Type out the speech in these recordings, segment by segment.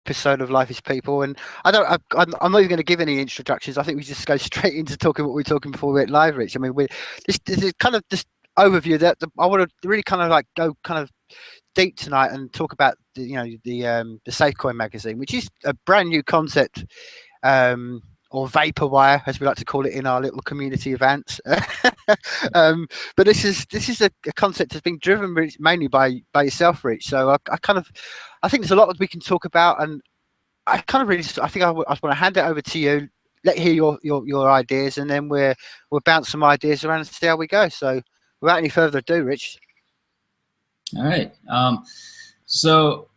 episode of Life is People, and I'm not even going to give any introductions. I think we just go straight into talking what we were talking before we went live, Rich. I mean, this is kind of just overview that I want to really kind of like go kind of deep tonight and talk about the Safecoin Magazine, which is a brand new concept. Or vaporwire, as we like to call it in our little community events. But this is a concept that's been driven mainly by yourself, Rich. So I think there's a lot that we can talk about, and I kind of really, I think I want to hand it over to you. Let hear your ideas, and then we'll bounce some ideas around and see how we go. So without any further ado, Rich. All right. So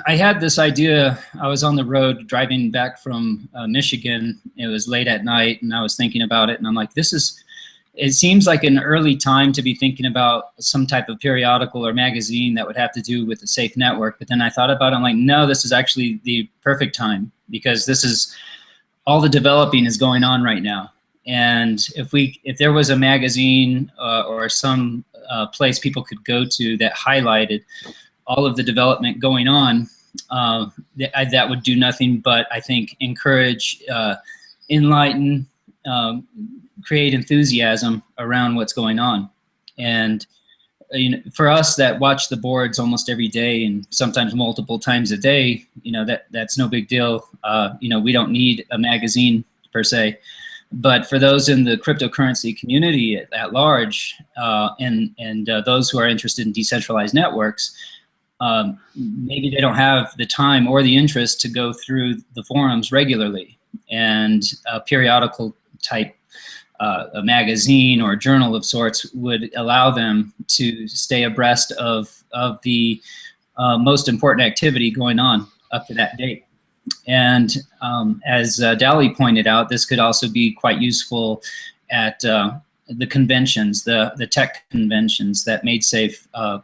I had this idea. I was on the road driving back from Michigan. It was late at night, and I was thinking about it, and I'm like, it seems like an early time to be thinking about some type of periodical or magazine that would have to do with the Safenetwork. But then I thought about it, I'm like, no, this is actually the perfect time, because this is all the developing is going on right now. And if there was a magazine or some place people could go to that highlighted all of the development going on, that would do nothing but, I think, encourage, enlighten, create enthusiasm around what's going on. And for us that watch the boards almost every day and sometimes multiple times a day, that's no big deal. We don't need a magazine per se. But for those in the cryptocurrency community at large, and those who are interested in decentralized networks, maybe they don't have the time or the interest to go through the forums regularly, and a periodical type a magazine or a journal of sorts would allow them to stay abreast of the most important activity going on up to that date. And as Dali pointed out, this could also be quite useful at the conventions, the tech conventions that MadeSafe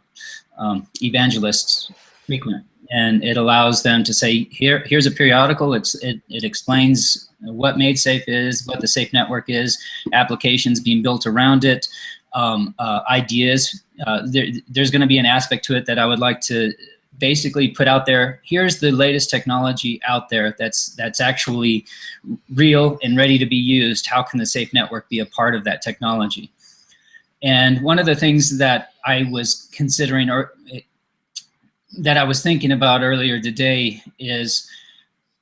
evangelists frequent, and it allows them to say, here's a periodical. It explains what MadeSafe is, what the Safenetwork is, applications being built around it, ideas. There's going to be an aspect to it that I would like to basically put out there. Here's the latest technology out there that's actually real and ready to be used. How can the Safenetwork be a part of that technology? And one of the things that I was considering, or that I was thinking about earlier today, is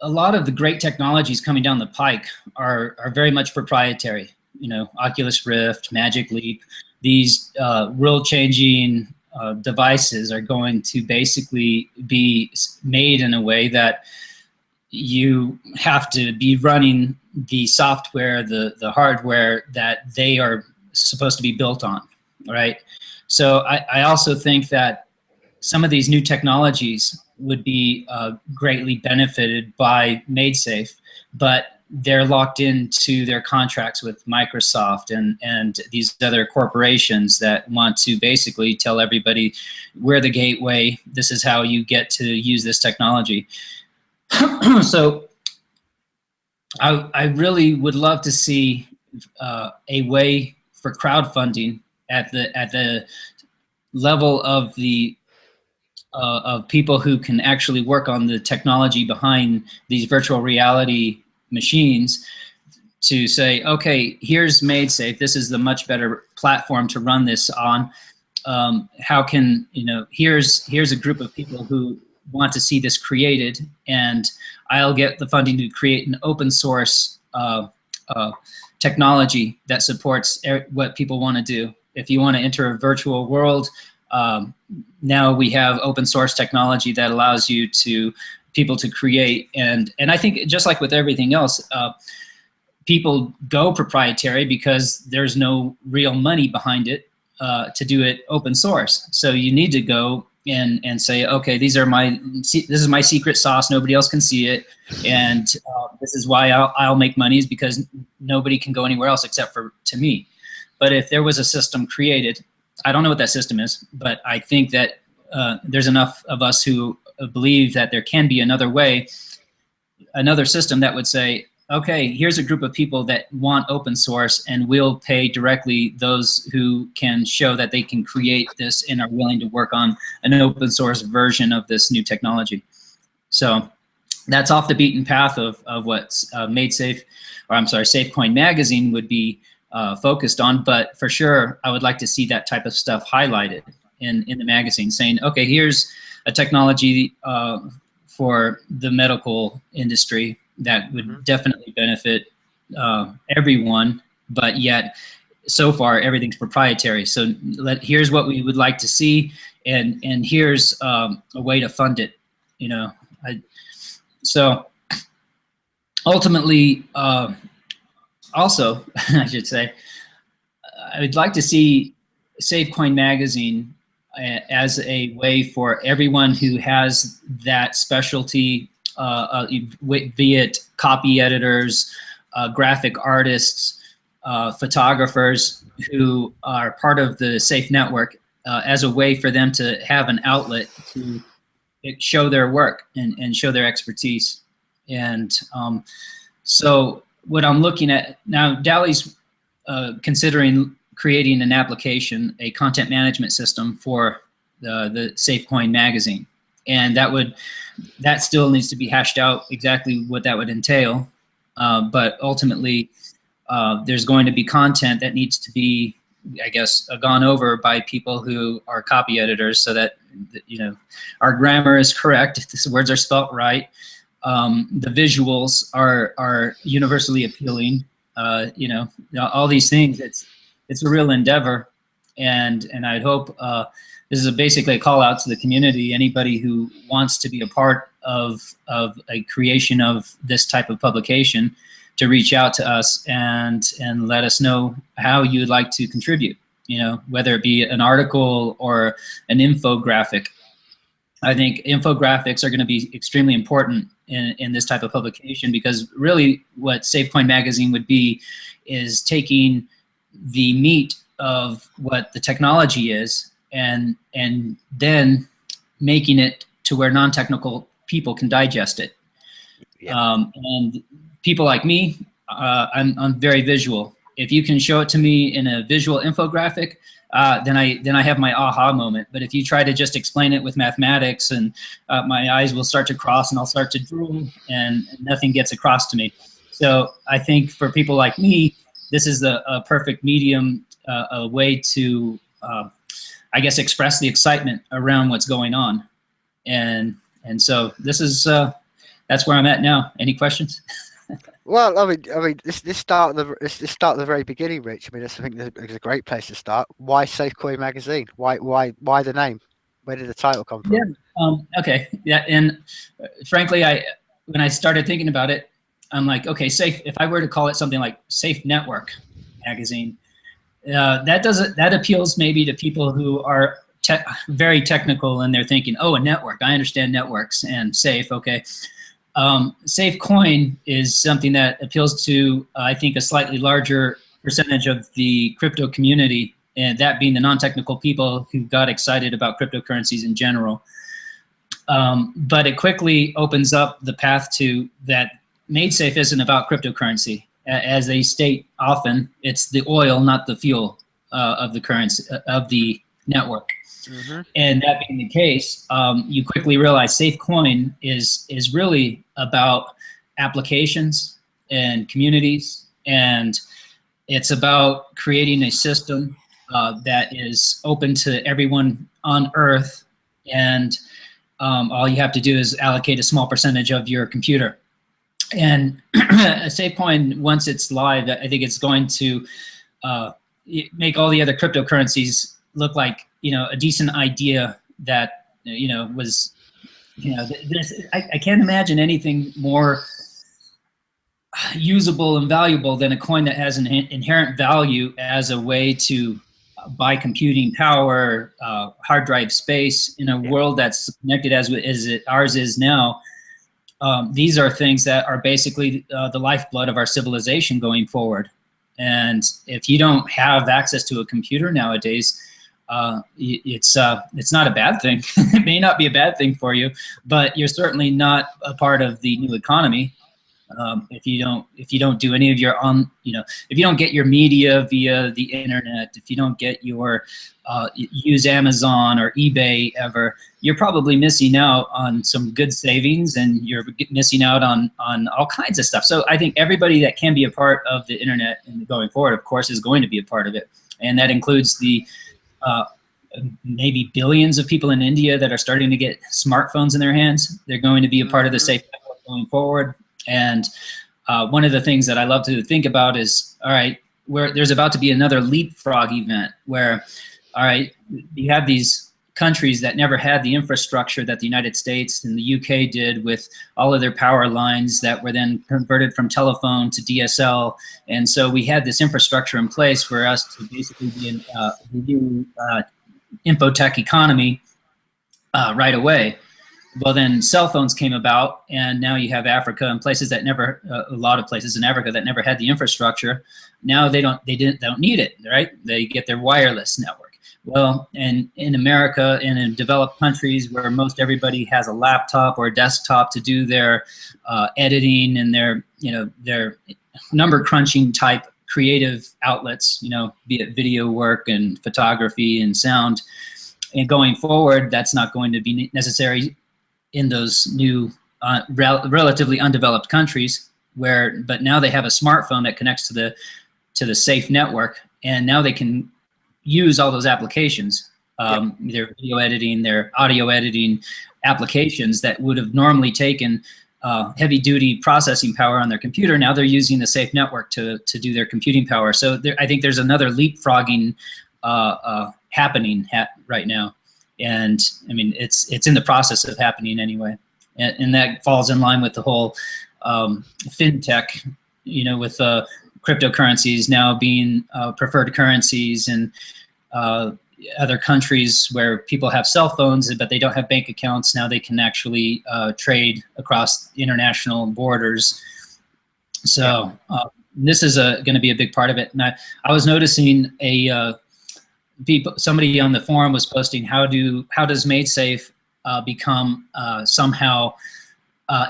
a lot of the great technologies coming down the pike are very much proprietary. Oculus Rift, Magic Leap, these world-changing devices are going to basically be made in a way that you have to be running the software, the hardware that they are supposed to be built on, right? So I also think that some of these new technologies would be greatly benefited by MadeSafe, but they're locked into their contracts with Microsoft and these other corporations that want to basically tell everybody, we're the gateway, this is how you get to use this technology. So I really would love to see a way for crowdfunding at the level of people who can actually work on the technology behind these virtual reality machines, to say, okay, here's MadeSafe. This is the much better platform to run this on. How can, here's a group of people who want to see this created, and I'll get the funding to create an open source technology that supports what people want to do. If you want to enter a virtual world, now we have open source technology that allows people to create, and I think just like with everything else, people go proprietary because there's no real money behind it to do it open source. So you need to go and say, okay, this is my secret sauce. Nobody else can see it, and this is why I'll make money, is because nobody can go anywhere else except for to me. But if there was a system created, I don't know what that system is, but I think that there's enough of us who believe that there can be another way, another system that would say, okay, here's a group of people that want open source, and we'll pay directly those who can show that they can create this and are willing to work on an open source version of this new technology. So that's off the beaten path of what Safecoin Magazine would be focused on. But for sure, I would like to see that type of stuff highlighted in the magazine, saying, okay, here's a technology for the medical industry that would definitely benefit everyone, but yet so far everything's proprietary. So here's what we would like to see, and here's a way to fund it. You know, so ultimately, also, I should say, I would like to see Safecoin Magazine as a way for everyone who has that specialty, be it copy editors, graphic artists, photographers who are part of the Safe Network, as a way for them to have an outlet to show their work and show their expertise. And so what I'm looking at now, Dali's considering creating an application, a content management system for the Safecoin Magazine. And that still needs to be hashed out exactly what that would entail. But ultimately, there's going to be content that needs to be, I guess, gone over by people who are copy editors, so that, you know, our grammar is correct, the words are spelt right, the visuals are universally appealing, you know, all these things. It's a real endeavor, and I'd hope this is basically a call out to the community. Anybody who wants to be a part of a creation of this type of publication, to reach out to us and let us know how you'd like to contribute, you know, whether it be an article or an infographic. I think infographics are going to be extremely important in this type of publication, because really what Safecoin Magazine would be is taking the meat of what the technology is and then making it to where non-technical people can digest it. Yeah. And people like me, I'm very visual. If you can show it to me in a visual infographic, then I have my aha moment. But if you try to just explain it with mathematics, and my eyes will start to cross and I'll start to drool, and nothing gets across to me. So I think for people like me, this is a perfect medium, a way to, I guess, express the excitement around what's going on. And so this is, that's where I'm at now. Any questions? Well, I mean, this start at the very beginning, Rich. I mean, I think it's a great place to start. Why Safecoin Magazine? Why the name? Where did the title come from? Yeah. Okay. Yeah. And frankly, when I started thinking about it, I'm like, okay, if I were to call it something like Safenetwork Magazine, that appeals maybe to people who are very technical, and they're thinking, oh, a network. I understand networks and safe. Okay. Safecoin is something that appeals to, I think, a slightly larger percentage of the crypto community, and that being the non-technical people who got excited about cryptocurrencies in general. But it quickly opens up the path to that MadeSafe isn't about cryptocurrency. As they state often, it's the oil, not the fuel, of the currency, of the network. Mm-hmm. And that being the case, you quickly realize Safecoin is really about applications and communities, and it's about creating a system that is open to everyone on Earth, and all you have to do is allocate a small percentage of your computer. And Safecoin, once it's live, I think it's going to make all the other cryptocurrencies look like, you know, a decent idea that, you know, was, you know, I can't imagine anything more usable and valuable than a coin that has an inherent value as a way to buy computing power, hard drive space in a world that's connected as ours is now. These are things that are basically the lifeblood of our civilization going forward. And if you don't have access to a computer nowadays, it's not a bad thing. It may not be a bad thing for you, but you're certainly not a part of the new economy. If you don't do any of your if you don't get your media via the internet, if you don't get your use Amazon or eBay ever, you're probably missing out on some good savings, and you're missing out on all kinds of stuff. So I think everybody that can be a part of the internet and going forward, of course, is going to be a part of it, and that includes the maybe billions of people in India that are starting to get smartphones in their hands. They're going to be a part of the Safe Network going forward. And one of the things that I love to think about is, all right, where there's about to be another leapfrog event where, all right, you have these countries that never had the infrastructure that the United States and the UK did, with all of their power lines that were then converted from telephone to DSL. And so we had this infrastructure in place for us to basically be in the new infotech economy right away. Well, then cell phones came about, and now you have Africa and places that never, a lot of places in Africa that never had the infrastructure. Now they don't need it, right? They get their wireless network. Well, and in America and in developed countries where most everybody has a laptop or a desktop to do their editing and their number crunching type creative outlets, be it video work and photography and sound. And going forward, that's not going to be necessary in those new relatively undeveloped countries, but now they have a smartphone that connects to the Safe network, and now they can use all those applications, their video editing, their audio editing applications that would have normally taken heavy duty processing power on their computer. Now they're using the Safe network to do their computing power. So I think there's another leapfrogging happening right now. And I mean, it's in the process of happening anyway. And that falls in line with the whole fintech, with cryptocurrencies now being preferred currencies, and other countries where people have cell phones but they don't have bank accounts. Now they can actually trade across international borders. So this is going to be a big part of it. And I was noticing somebody on the forum was posting, how does MadeSafe become somehow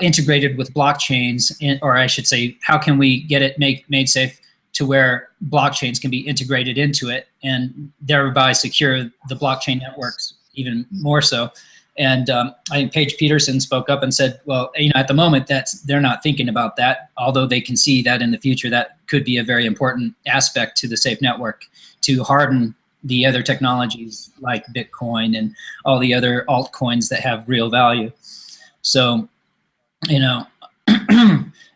integrated with blockchains, or I should say, how can we get it MadeSafe to where blockchains can be integrated into it, and thereby secure the blockchain networks even more so. And I think Paige Peterson spoke up and said, well, at the moment they're not thinking about that, although they can see that in the future that could be a very important aspect to the Safe network, to harden the other technologies like Bitcoin and all the other altcoins that have real value. So,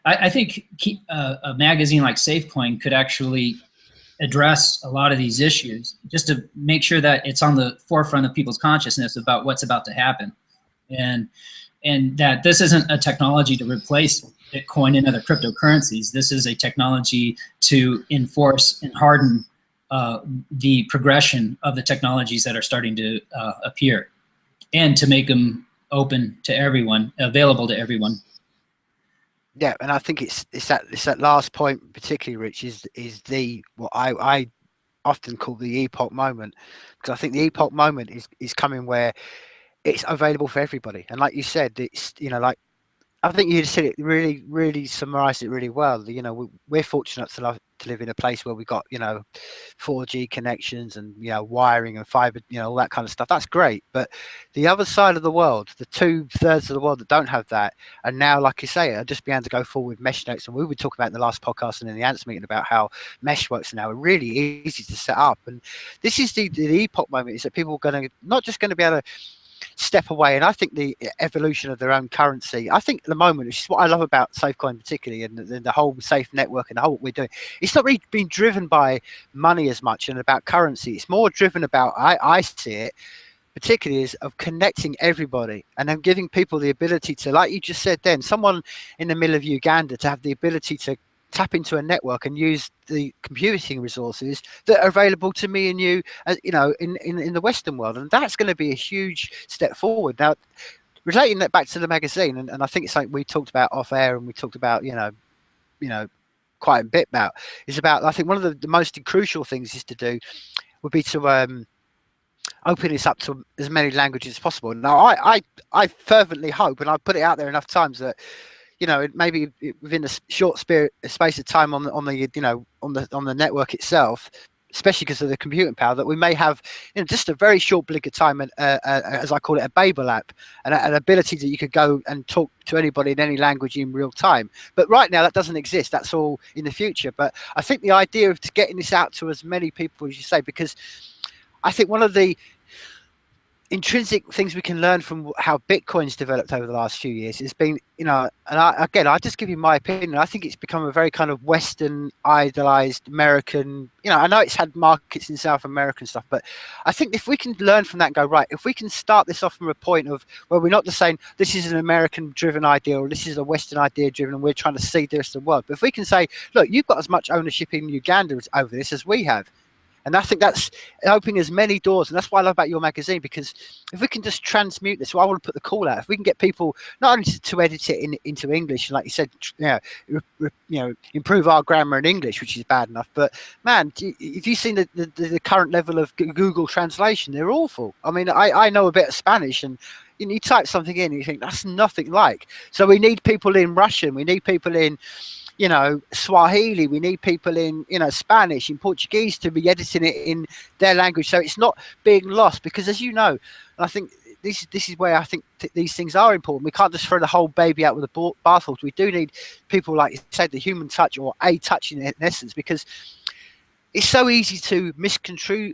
I think a magazine like Safecoin could actually address a lot of these issues, just to make sure that it's on the forefront of people's consciousness about what's about to happen, and that this isn't a technology to replace Bitcoin and other cryptocurrencies. This is a technology to enforce and harden the progression of the technologies that are starting to appear, and to make them open to everyone, available to everyone. Yeah, and I think it's that last point particularly, Rich, is the what I often call the epoch moment, because I think the epoch moment is coming where it's available for everybody. And like you said, it's like, I think you said it really, really summarized it really well. We're fortunate to live in a place where we got 4G connections and wiring and fiber, all that kind of stuff. That's great. But the other side of the world, the 2/3 of the world that don't have that, and now, like you say, are just being able to go forward with mesh notes. And we were talking about in the last podcast and in the ants meeting about how mesh works now are really easy to set up. And this is the epoch moment, is that people are not just going to be able to step away. And I think the evolution of their own currency, I think at the moment, which is what I love about Safecoin particularly, and the whole Safe network and the whole what we're doing, it's not really being driven by money as much and about currency. It's more driven about, I see it particularly, is of connecting everybody and then giving people the ability to, like you just said then, someone in the middle of Uganda to have the ability to tap into a network and use the computing resources that are available to me and you, in the Western world. And that's going to be a huge step forward. Now, relating that back to the magazine, and I think it's something we talked about off air, and we talked about, quite a bit about, is about, I think one of the most crucial things is to do would be to open this up to as many languages as possible. Now, I fervently hope, and I've put it out there enough times, that you know, maybe within a short space of time on the you know, on the network itself, especially because of the computing power, that we may have, you know, just a very short blink of time, and as I call it, a Babel app, and an ability that you could go and talk to anybody in any language in real time. But right now that doesn't exist. That's all in the future. But I think the idea of getting this out to as many people as you say, because I think one of the intrinsic things we can learn from how Bitcoin's developed over the last few years has been, you know, and I'll just give you my opinion. I think it's become a very kind of Western idolized American, you know, I know it's had markets in South America and stuff, but I think if we can learn from that and go, right, if we can start this off from a point of where we're not just saying this is an American driven idea or this is a Western idea driven and we're trying to see the rest of the world, but if we can say, look, you've got as much ownership in Uganda over this as we have. And I think that's opening as many doors. And that's what I love about your magazine, because if we can just transmute this, well, I want to put the call out. If we can get people not only to edit it into English, and like you said, you know, improve our grammar in English, which is bad enough. But man, if you've seen the current level of Google translation, they're awful. I mean, I know a bit of Spanish, and you type something in and you think that's nothing like. So we need people in Russian. We need people in, you know, Swahili. We need people in, you know, Spanish, in Portuguese, to be editing it in their language, so it's not being lost. Because as you know, and I think this is where I think these things are important. We can't just throw the whole baby out with the bathwater. We do need people, like you said, the human touch, or a touch in essence, because it's so easy to misconstrue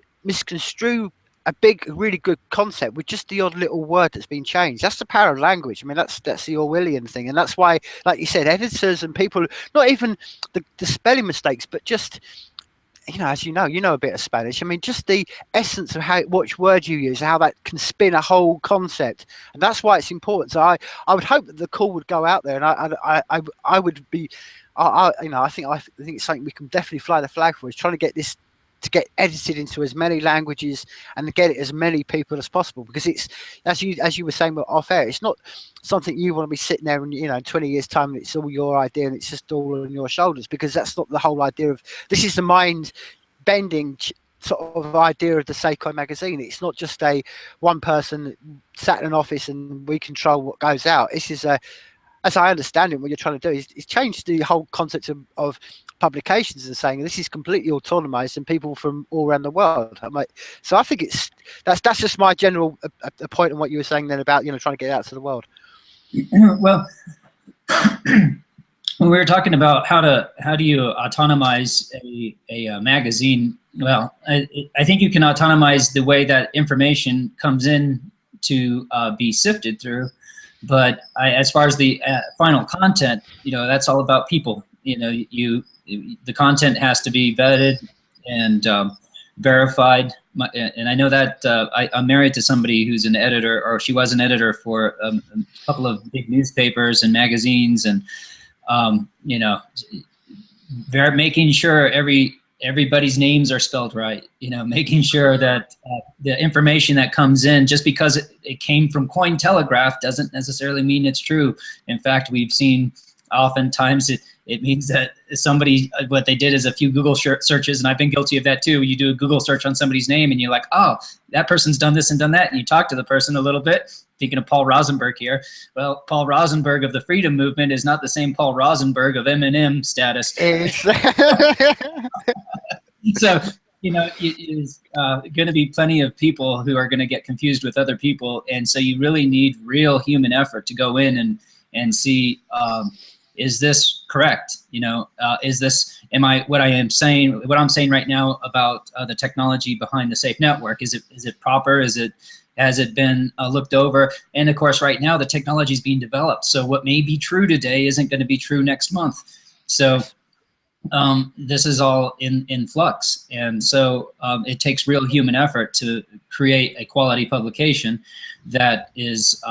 a big, really good concept with just the odd little word that's been changed. That's the power of language. I mean, that's the Orwellian thing, and that's why, like you said, editors and people, not even the spelling mistakes, but just, you know, as you know a bit of Spanish. I mean, just the essence of which word you use, how that can spin a whole concept, and that's why it's important. So I would hope that the call would go out there, and I would be, you know, I think it's something we can definitely fly the flag for, is trying to get this to get edited into as many languages and get it as many people as possible, because it's, as you were saying off air, it's not something you want to be sitting there and, you know, in 20 years time it's all your idea and it's just all on your shoulders, because that's not the whole idea of this. Is the mind bending sort of idea of the Safecoin Magazine. It's not just a one person sat in an office and we control what goes out. This is a, as I understand it, what you're trying to do is change the whole concept of publications, and saying this is completely autonomous and people from all around the world. So I think that's just my general point on what you were saying then about, you know, trying to get it out to the world. Well, when we were talking about how do you autonomize a magazine, well, I think you can autonomize the way that information comes in to be sifted through. But as far as the final content, you know, that's all about people. You know, the content has to be vetted and verified. And I know that I'm married to somebody who's an editor, or she was an editor for a couple of big newspapers and magazines, and you know, making sure everybody's names are spelled right. You know, making sure that the information that comes in, just because it came from Cointelegraph, doesn't necessarily mean it's true. In fact, we've seen oftentimes it means that somebody, what they did is a few Google searches, and I've been guilty of that too. You do a Google search on somebody's name and you're like, oh, that person's done this and done that. And you talk to the person a little bit, thinking of Paul Rosenberg here. Well, Paul Rosenberg of the Freedom Movement is not the same Paul Rosenberg of M&M status. So, you know, there's going to be plenty of people who are going to get confused with other people. And so you really need real human effort to go in and see, is this correct? You know, is this, what I'm saying right now about the technology behind the Safenetwork, is it proper? Has it been looked over? And of course, right now the technology is being developed. So what may be true today isn't going to be true next month. So this is all in flux. And so it takes real human effort to create a quality publication that is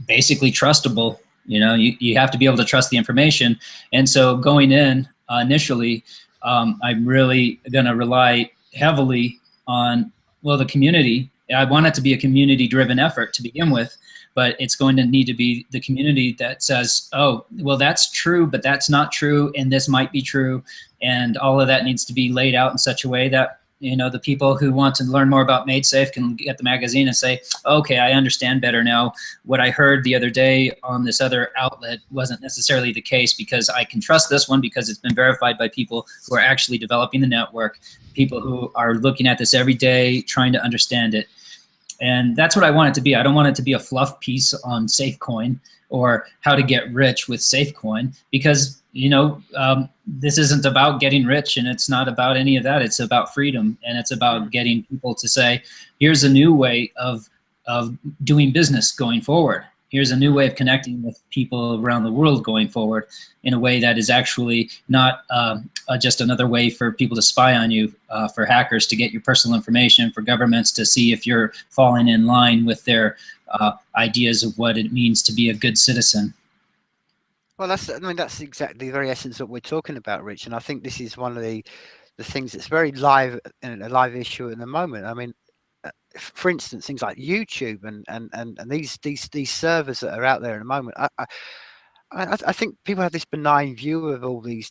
basically trustable. You know, you have to be able to trust the information. And so going in initially, I'm really going to rely heavily on, well, the community. I want it to be a community-driven effort to begin with, but it's going to need to be the community that says, oh, well, that's true, but that's not true, and this might be true. And all of that needs to be laid out in such a way that the people who want to learn more about MadeSafe can get the magazine and say, okay, I understand better now. What I heard the other day on this other outlet wasn't necessarily the case, because I can trust this one because it's been verified by people who are actually developing the network, people who are looking at this every day, trying to understand it. And that's what I want it to be. I don't want it to be a fluff piece on Safecoin or how to get rich with Safecoin, because this isn't about getting rich, and it's not about any of that. It's about freedom, and it's about getting people to say, here's a new way of doing business going forward. Here's a new way of connecting with people around the world going forward in a way that is actually not just another way for people to spy on you, for hackers to get your personal information, for governments to see if you're falling in line with their ideas of what it means to be a good citizen. Well, that's exactly the very essence of what we're talking about, Rich. And I think this is one of the things that's very live, and a live issue at the moment. I mean, for instance, things like YouTube and these servers that are out there at the moment. I think people have this benign view of all these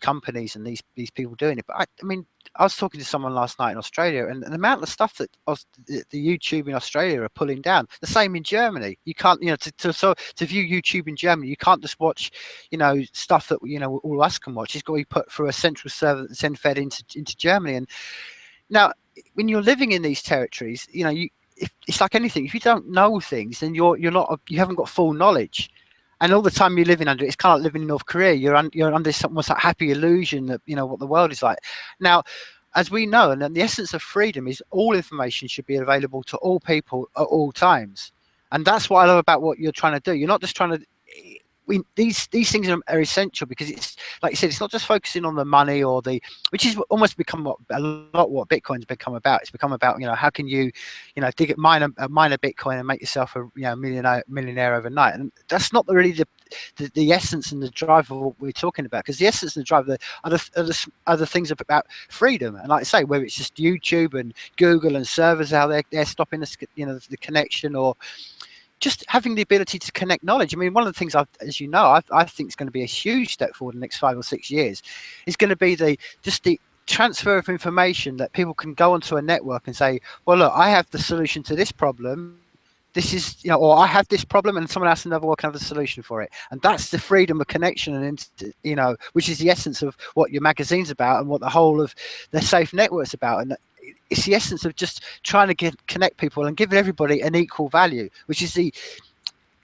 companies and these people doing it. But I mean, I was talking to someone last night in Australia, and the amount of stuff that the YouTube in Australia are pulling down. The same in Germany. You can't, to view YouTube in Germany, you can't just watch, stuff that all of us can watch. It's got to be put through a central server that's then fed into Germany. And now, when you're living in these territories, it's like anything. If you don't know things, then you haven't got full knowledge. And all the time you're living under it, it's kind of like living in North Korea. You're under almost that happy illusion that what the world is like. Now, as we know, and the essence of freedom is all information should be available to all people at all times. And that's what I love about what you're trying to do. You're not just trying to. These things are essential, because it's like you said, it's not just focusing on the money or which is almost become what Bitcoin's become about. It's become about how can you mine a Bitcoin and make yourself a millionaire overnight, and that's not really the essence and the drive of what we're talking about. Because the essence and the drive are the things about freedom. And like I say, whether it's just YouTube and Google and servers, how they're stopping the connection, or just having the ability to connect knowledge. I mean, one of the things I think is going to be a huge step forward in the next 5 or 6 years is going to be the transfer of information, that people can go onto a network and say, well, look, I have the solution to this problem. This is, or I have this problem, and someone else in another world can have the solution for it. And that's the freedom of connection, and which is the essence of what your magazine's about, and what the whole of the Safenetwork's about. And it's the essence of just trying to connect people and give everybody an equal value, which is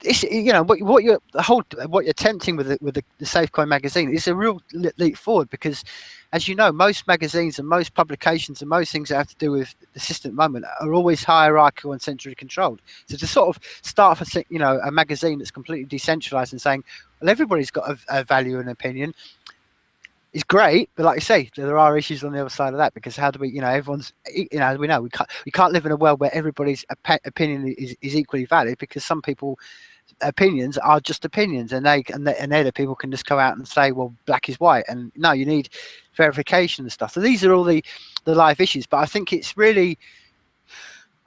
what you're attempting with the Safecoin magazine is a real leap forward. Because, as you know, most magazines and most publications and most things that have to do with the system at the moment are always hierarchical and centrally controlled. So to sort of start off a magazine that's completely decentralized and saying, well, everybody's got a value and opinion, is great. But like I say, there are issues on the other side of that, because how do we, everyone's, we know we can't live in a world where everybody's opinion is equally valid, because some people opinions are just opinions, and other people can just go out and say, well, black is white, and no, you need verification and stuff. So these are all the live issues. But I think it's really,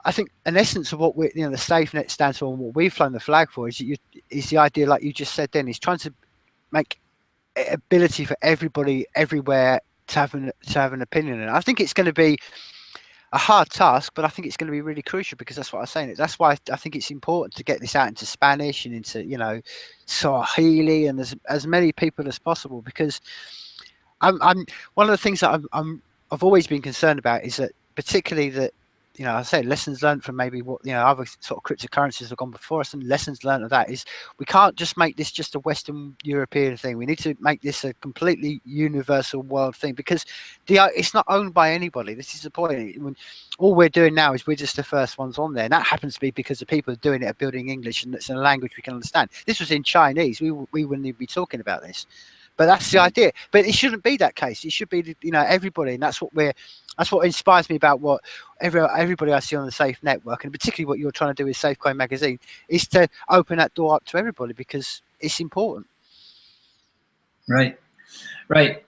an essence of what the SafeNet stands for, and what we've flown the flag for, is the idea, like you just said then, is trying to make ability for everybody everywhere to have an opinion. And I think it's going to be a hard task, but I think it's going to be really crucial, because that's what I was saying. That's why I think it's important to get this out into Spanish and into Swahili and as many people as possible, because I'm one of the things that I've always been concerned about is that, particularly that, I say lessons learned from maybe what other sort of cryptocurrencies have gone before us, and lessons learned of that is we can't just make this just a Western European thing. We need to make this a completely universal world thing, because it's not owned by anybody. This is the point. When all we're doing now is we're just the first ones on there, and that happens to be because the people who are doing it are building English, and it's in a language we can understand. This was in Chinese, we wouldn't even be talking about this. But that's the idea. But it shouldn't be that case. It should be, everybody, and that's what inspires me about what everybody I see on the Safe Network, and particularly what you're trying to do with Safecoin Magazine, is to open that door up to everybody, because it's important. Right.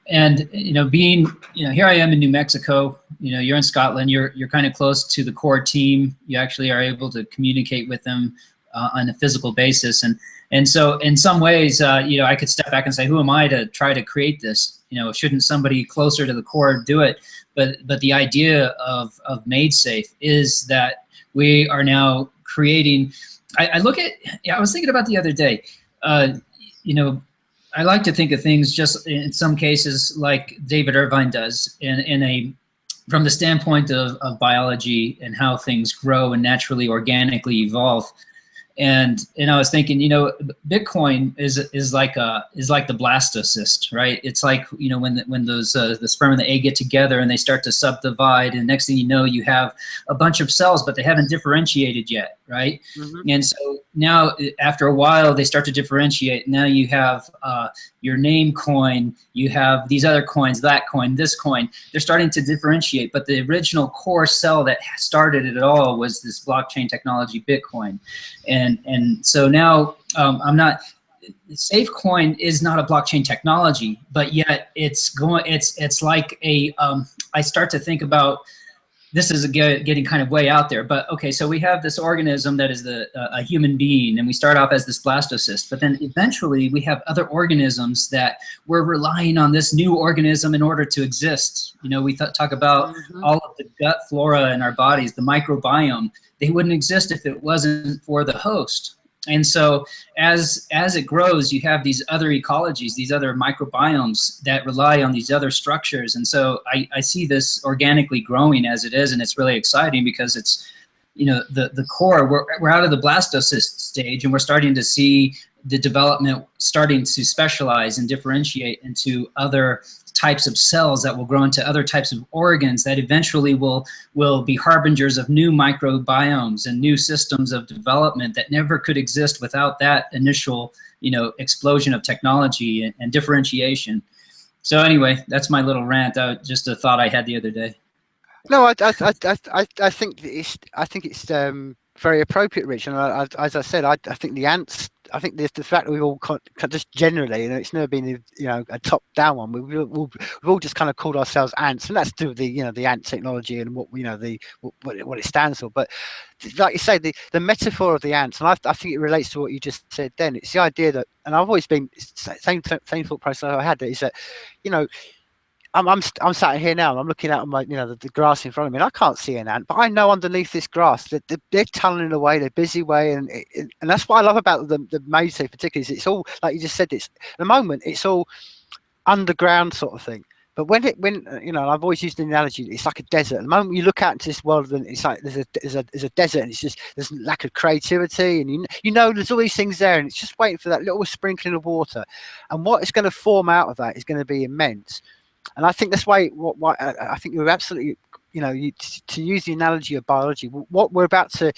And being here I am in New Mexico. You're in Scotland. You're kind of close to the core team. You actually are able to communicate with them on a physical basis, and so in some ways, I could step back and say, who am I to try to create this? Shouldn't somebody closer to the core do it? But the idea of Made Safe is that we are now creating. I was thinking about the other day. You know, I like to think of things just in some cases like David Irvine does from the standpoint of biology and how things grow and naturally, organically evolve. And I was thinking, you know, Bitcoin is like the blastocyst, right? It's like, you know, when those the sperm and the egg get together and they start to subdivide, and next thing you know, you have a bunch of cells, but they haven't differentiated yet, right? Mm-hmm. And so now, after a while, they start to differentiate. Now you have your name coin, you have these other coins, that coin, this coin. They're starting to differentiate, but the original core cell that started it all was this blockchain technology, Bitcoin. And so now Safecoin is not a blockchain technology, but yet it's like I start to think about, this is getting kind of way out there, but okay, so we have this organism that is a human being, and we start off as this blastocyst, but then eventually we have other organisms that we're relying on this new organism in order to exist. You know, we talk about all of the gut flora in our bodies, the microbiome. They wouldn't exist if it wasn't for the host. And so as it grows, you have these other ecologies, these other microbiomes that rely on these other structures. And so I see this organically growing as it is, and it's really exciting because it's, you know, the core, we're out of the blastocyst stage, and we're starting to see the development starting to specialize and differentiate into other types of cells that will grow into other types of organs that eventually will be harbingers of new microbiomes and new systems of development that never could exist without that initial, you know, explosion of technology and differentiation. So anyway, that's my little rant. Just a thought I had the other day. No, I think it's very appropriate, Rich. And as I said, I think the ants. I think the fact that we've all just generally, you know, it's never been, you know, a top-down one. We've all just kind of called ourselves ants, and that's to do with the, you know, the ant technology and what, you know, what it stands for. But like you say, the metaphor of the ants, and I think it relates to what you just said. Then it's the idea that, and I've always been same thought process I had. Is that, you know, I'm sat here now and I'm looking out on my, you know, the grass in front of me, and I can't see an ant, but I know underneath this grass that they're tunneling away, they're busy away, and that's what I love about the Made Safe particularly, is it's all, like you just said, it's at the moment it's all underground sort of thing. But when you know, I've always used the analogy, it's like a desert. At the moment you look out into this world, and it's like there's a desert, and it's just, there's lack of creativity, and you know there's all these things there, and it's just waiting for that little sprinkling of water, and what is going to form out of that is going to be immense. And I think that's why what I think you're absolutely, you know, to use the analogy of biology, what we're about to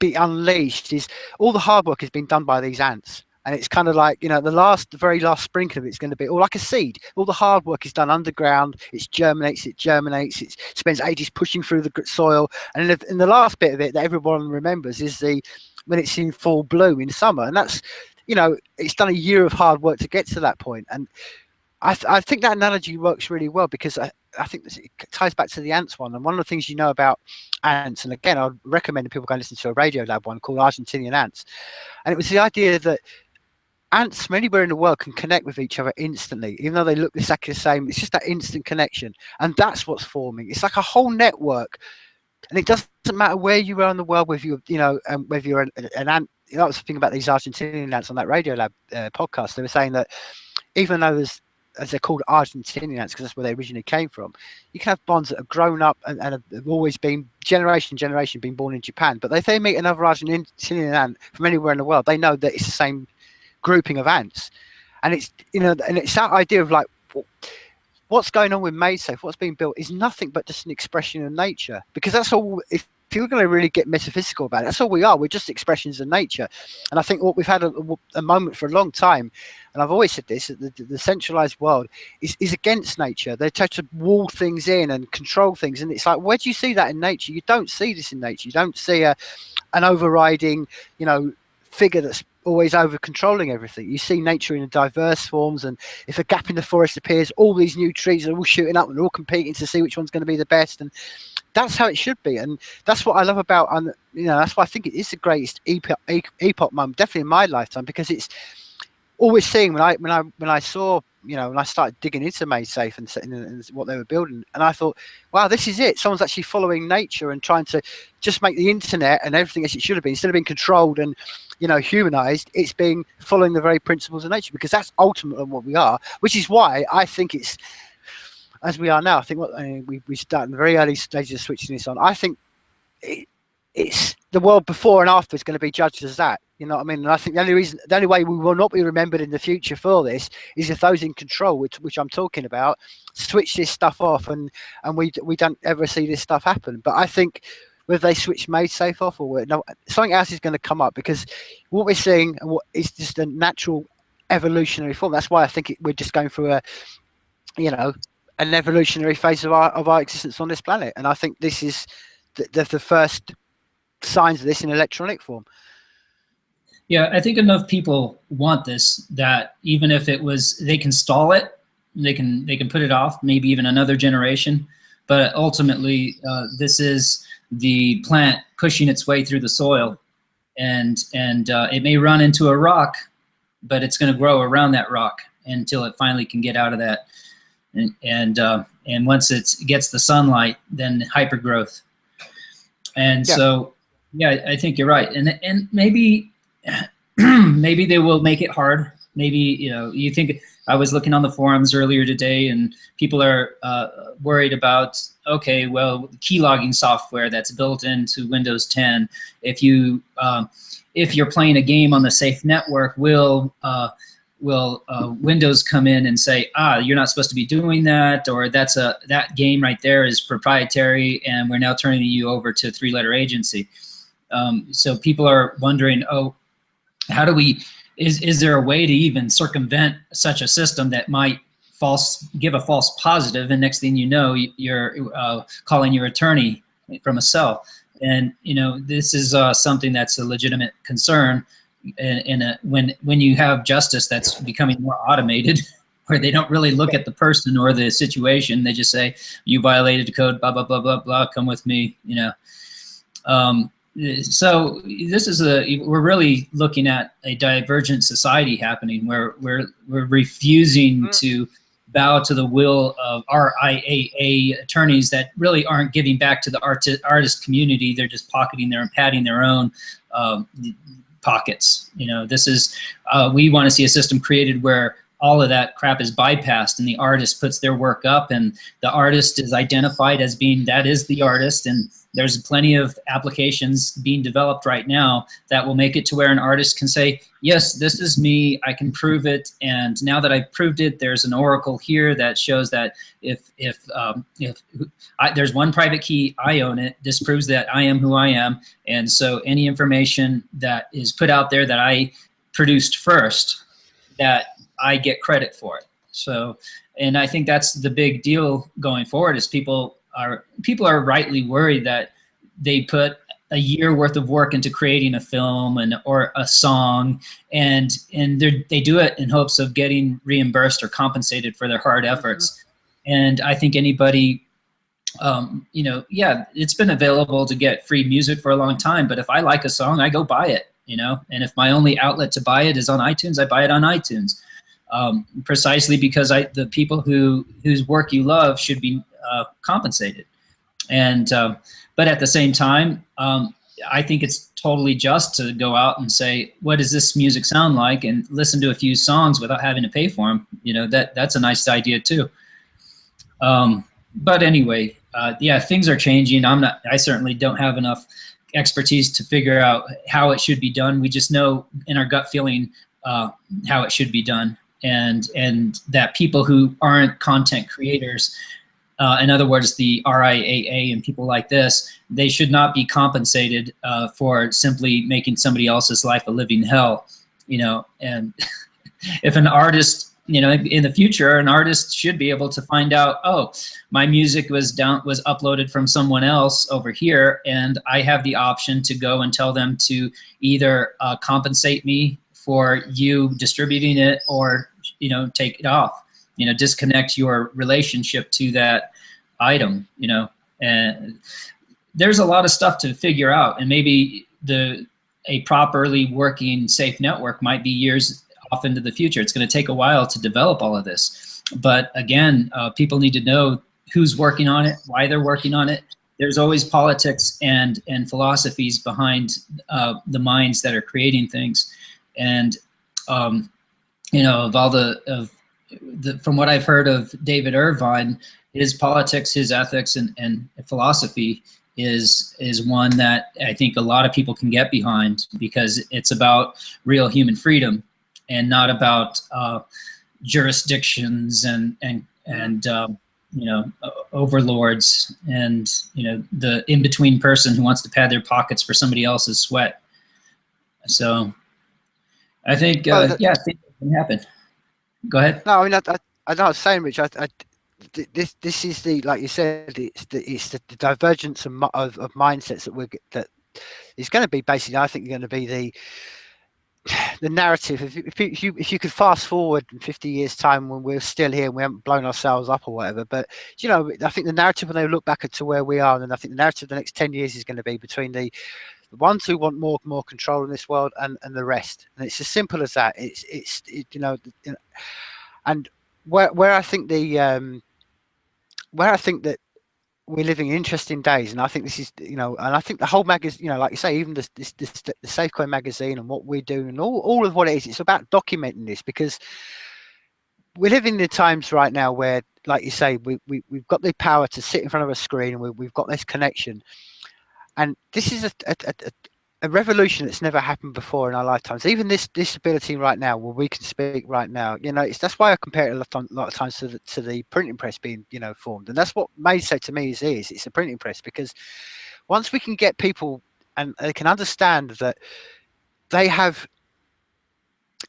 be unleashed is all the hard work has been done by these ants. And it's kind of like, you know, the very last sprinkle of it's going to be all like a seed. All the hard work is done underground. It germinates. It spends ages pushing through the soil. And in the last bit of it that everyone remembers is when it's in full bloom in summer. And that's, you know, it's done a year of hard work to get to that point. And I think that analogy works really well, because I think it ties back to the ants one. And one of the things you know about ants, and again, I'd recommend people go and listen to a Radio Lab one called Argentinian Ants. And it was the idea that ants from anywhere in the world can connect with each other instantly, even though they look exactly the same. It's just that instant connection. And that's what's forming. It's like a whole network. And it doesn't matter where you are in the world, whether you're an ant. You know, I was thinking about these Argentinian ants on that Radio Lab podcast. They were saying that even though as they're called Argentinian ants, because that's where they originally came from, you can have bonds that have grown up and have always been generation been born in Japan. But if they meet another Argentinian ant from anywhere in the world, they know that it's the same grouping of ants. And it's, you know, and it's that idea of like, what's going on with Made Safe, what's being built is nothing but just an expression of nature, because that's all. If you're going to really get metaphysical about it, that's all we are. We're just expressions of nature. And I think what we've had a moment for a long time, and I've always said this, that the centralized world is against nature. They try to wall things in and control things. And it's like, where do you see that in nature? You don't see this in nature. You don't see an overriding, you know, figure that's always over controlling everything. You see nature in diverse forms, and if a gap in the forest appears, all these new trees are all shooting up and they're all competing to see which one's going to be the best. And that's how it should be. And that's what I love about, you know, that's why I think it is the greatest epoch moment, definitely in my lifetime, because always seeing when I saw, you know, when I started digging into MadeSafe and what they were building, and I thought, wow, this is it. Someone's actually following nature and trying to just make the internet and everything as it should have been, instead of being controlled and, you know, humanized. It's being following the very principles of nature, because that's ultimately what we are. Which is why I think it's, as we are now. I think we start in the very early stages of switching this on. I think it's the world before and after is going to be judged as that. You know what I mean? And I think the only way we will not be remembered in the future for this is if those in control, which I'm talking about, switch this stuff off, and we don't ever see this stuff happen. But I think whether they switch MadeSafe off or no, something else is going to come up, because what we're seeing and what is just a natural evolutionary form. That's why I think we're just going through you know, an evolutionary phase of our existence on this planet. And I think this is the first signs of this in electronic form. Yeah, I think enough people want this that even if it was, they can stall it, they can put it off, maybe even another generation. But ultimately, this is the plant pushing its way through the soil, and it may run into a rock, but it's going to grow around that rock until it finally can get out of that. And once it gets the sunlight, then hypergrowth. And so, yeah, I think you're right. And maybe maybe they will make it hard. Maybe, you know, you think, I was looking on the forums earlier today, and people are worried about, okay, well, keylogger software that's built into Windows 10, if you're playing a game on the Safenetwork, will Windows come in and say, you're not supposed to be doing that, or that game right there is proprietary, and we're now turning you over to a 3-letter agency. So people are wondering, how do we, is there a way to even circumvent such a system that might give a false positive, and next thing you know, you're calling your attorney from a cell? And, you know, this is something that's a legitimate concern. And when you have justice that's becoming more automated, where they don't really look at the person or the situation, they just say, you violated the code, blah, blah, blah, blah, blah, come with me, you know. So this is we're really looking at a divergent society happening, where we're refusing to bow to the will of RIAA attorneys that really aren't giving back to the artist community. They're just pocketing and padding their own pockets. You know, this is, we want to see a system created where all of that crap is bypassed, and the artist puts their work up, and the artist is identified as being, that is the artist. And there's plenty of applications being developed right now that will make it to where an artist can say, yes, this is me, I can prove it, and now that I've proved it, there's an oracle here that shows that if there's one private key, I own it, this proves that I am who I am. And so any information that is put out there that I produced first, that I get credit for it. So, and I think that's the big deal going forward, is people are rightly worried that they put a year worth of work into creating a film or a song, and they do it in hopes of getting reimbursed or compensated for their hard efforts. And I think anybody, you know, yeah, it's been available to get free music for a long time, but if I like a song, I go buy it, you know, and if my only outlet to buy it is on iTunes, I buy it on iTunes. Precisely because the people whose work you love should be compensated. And but at the same time, I think it's totally just to go out and say, what does this music sound like, and listen to a few songs without having to pay for them. You know, that's a nice idea too. But anyway, yeah, things are changing. I certainly don't have enough expertise to figure out how it should be done. We just know in our gut feeling how it should be done. And that people who aren't content creators, in other words, the RIAA and people like this, they should not be compensated for simply making somebody else's life a living hell, you know. And if an artist, you know, in the future, an artist should be able to find out, oh, my music was uploaded from someone else over here, and I have the option to go and tell them to either compensate me for you distributing it, or, you know, take it off, you know, disconnect your relationship to that item, you know. And there's a lot of stuff to figure out, and maybe a properly working safe network might be years off into the future. It's going to take a while to develop all of this. But again, people need to know who's working on it, why they're working on it. There's always politics and philosophies behind the minds that are creating things. And, you know, of all from what I've heard of David Irvine, his politics, his ethics, and philosophy is one that I think a lot of people can get behind, because it's about real human freedom and not about jurisdictions and you know, overlords and, you know, the in-between person who wants to pad their pockets for somebody else's sweat. So I think, yeah, I think it can happen. Go ahead. No, I mean, I know I was saying, Rich, this is the, like you said, it's the divergence of mindsets that is going to be basically, I think, going to be the narrative. If you could fast forward in 50 years time when we're still here and we haven't blown ourselves up or whatever, but you know, I think the narrative when they look back to where we are, and I think the narrative the next 10 years is going to be between the ones who want more control in this world and the rest. And it's as simple as that. It's you know, and where I think that we're living in interesting days, and I think this is, you know, and I think the whole magazine, you know, like you say, even the Safecoin Magazine and what we're doing and all of what it is, it's about documenting this, because we're living in times right now where, like you say, we've got the power to sit in front of a screen, and we've got this connection, and this is a revolution that's never happened before in our lifetimes. Even this ability right now, where we can speak right now, you know, that's why I compare it a lot of times to the printing press being, you know, formed. And that's what May said to me is it's a printing press, because once we can get people and they can understand that they have,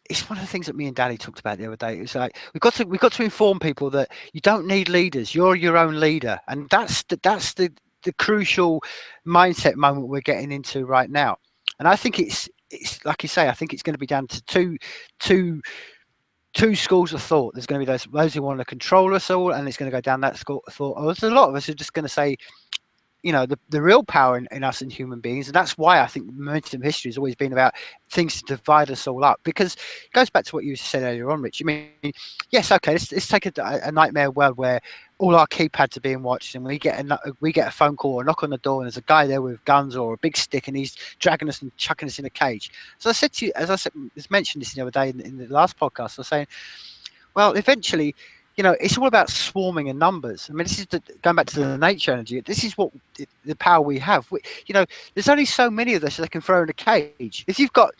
it's one of the things that me and Danny talked about the other day. It's like we've got to inform people that you don't need leaders, you're your own leader, and that's the crucial mindset moment we're getting into right now. And I think it's like you say, I think it's going to be down to two schools of thought. There's going to be those who want to control us all, and it's going to go down that school of thought. Or there's a lot of us who are just going to say, you know, the real power in us and human beings. And that's why I think momentum history has always been about things to divide us all up, because it goes back to what you said earlier on, Rich. I mean, yes, okay, let's take a nightmare world where all our keypads are being watched, and we get a phone call or a knock on the door, and there's a guy there with guns or a big stick, and he's dragging us and chucking us in a cage. So I said to you, as I mentioned this the other day in the last podcast, I was saying, well, eventually, you know, it's all about swarming and numbers. I mean, this is going back to the nature energy. This is what the power we have. You know, there's only so many of us that can throw in a cage. If you've got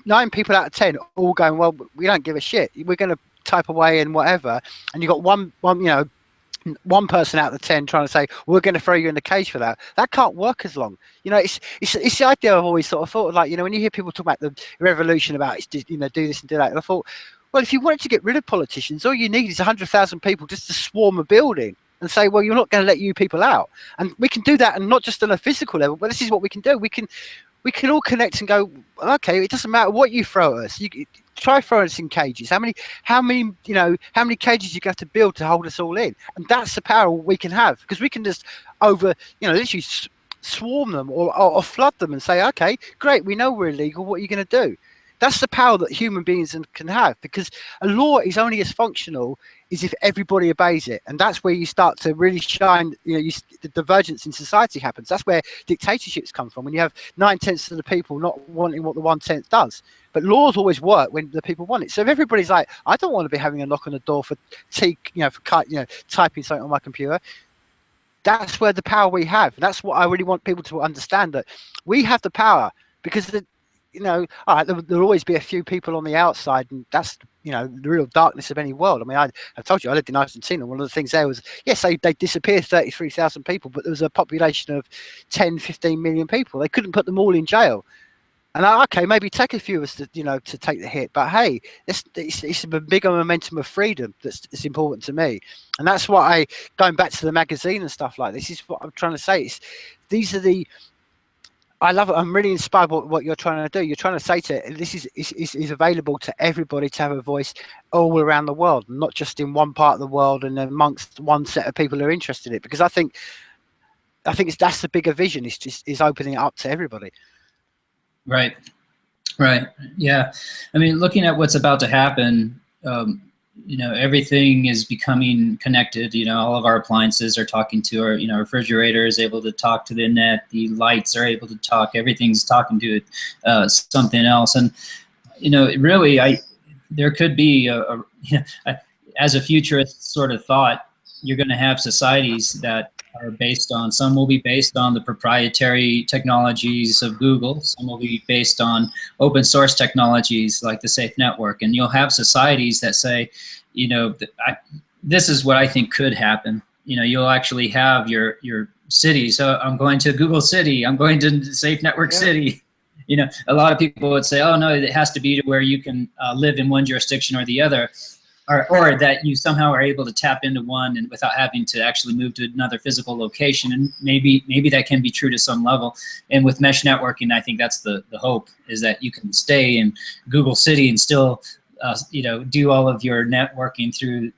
9 people out of 10 all going, well, we don't give a shit, we're going to type away and whatever, and you've got one, you know, one person out of the 10 trying to say, we're going to throw you in the cage for that can't work as long. You know, it's the idea I've always sort of thought, like, you know, when you hear people talk about the revolution, about, you know, do this and do that, and I thought, well, if you wanted to get rid of politicians, all you need is 100,000 people just to swarm a building and say, well, you're not going to let you people out. And we can do that, and not just on a physical level, but this is what we can do. We can all connect and go, okay, it doesn't matter what you throw at us. You try throwing us in cages. How many cages you have to build to hold us all in? And that's the power we can have, because we can just literally swarm them or flood them and say, okay, great, we know we're illegal. What are you going to do? That's the power that human beings can have, because a law is only as functional as if everybody obeys it. And that's where you start to really shine, you know, the divergence in society happens. That's where dictatorships come from, when you have 9/10 of the people not wanting what the 1/10 does. But laws always work when the people want it. So if everybody's like, I don't want to be having a knock on the door for typing something on my computer, that's where the power we have. And that's what I really want people to understand, that we have the power, because you know, all right, there'll always be a few people on the outside, and that's, you know, the real darkness of any world. I mean, I told you I lived in Argentina. One of the things there was, yes, they disappeared 33,000 people, but there was a population of 10, 15 million people. They couldn't put them all in jail. And okay, maybe take a few of us to, you know, to take the hit, but hey, it's a bigger momentum of freedom that's important to me. And that's what going back to the magazine and stuff like this is what I'm trying to say. I love it. I'm really inspired by what you're trying to do. You're trying to say this is available to everybody to have a voice all around the world, not just in one part of the world and amongst one set of people who are interested in it. Because I think that's the bigger vision. Is opening it up to everybody. Right. Right. Yeah. I mean, looking at what's about to happen, everything is becoming connected. All of our appliances are talking to our, refrigerator is able to talk to the net. The lights are able to talk. Everything's talking to something else. And, really, there could be as a futurist sort of thought, you're going to have societies that are based on, some will be based on the proprietary technologies of Google, some will be based on open source technologies like the Safenetwork, and you'll have societies that say, this is what I think could happen. You'll actually have your city. So I'm going to Google City, I'm going to Safenetwork City. A lot of people would say, oh no, it has to be to where you can live in one jurisdiction or the other. Or that you somehow are able to tap into one and without having to actually move to another physical location. And maybe that can be true to some level. And with mesh networking, I think that's the hope, is that you can stay in Google City and still do all of your networking through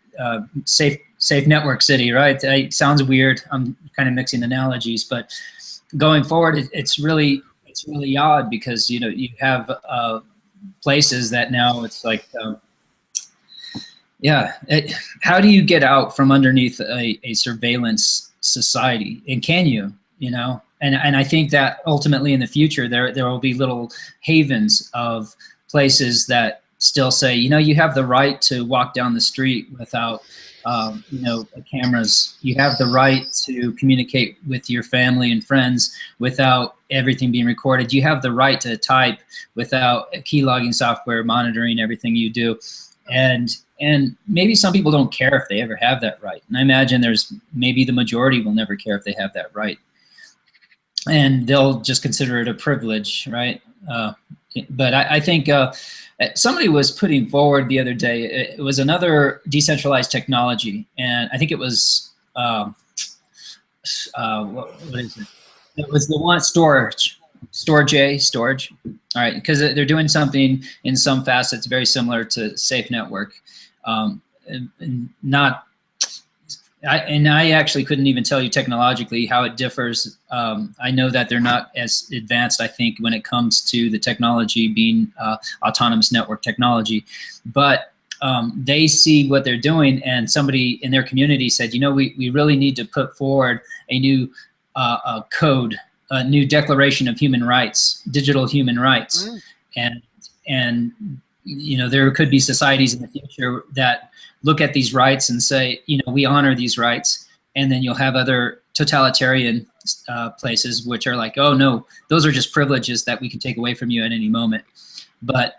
Safenetwork City, right? It sounds weird. I'm kind of mixing analogies, but going forward, it's really odd, because you have places that now it's like. How do you get out from underneath a surveillance society? And can you, And I think that ultimately in the future, there will be little havens of places that still say, you have the right to walk down the street without, cameras. You have the right to communicate with your family and friends without everything being recorded. You have the right to type without key logging software monitoring everything you do. And maybe some people don't care if they ever have that right. And I imagine maybe the majority will never care if they have that right. And they'll just consider it a privilege, right? But I think somebody was putting forward the other day, it was another decentralized technology. And I think it was, what is it? It was the one, storage. Storage. All right, because they're doing something in some facets very similar to Safenetwork. I actually couldn't even tell you technologically how it differs. I know that they're not as advanced, I think, when it comes to the technology being autonomous network technology. But they see what they're doing, and somebody in their community said, we really need to put forward a new code, a new declaration of human rights, digital human rights. And there could be societies in the future that look at these rights and say, we honor these rights. And then you'll have other totalitarian places which are like, oh no, those are just privileges that we can take away from you at any moment.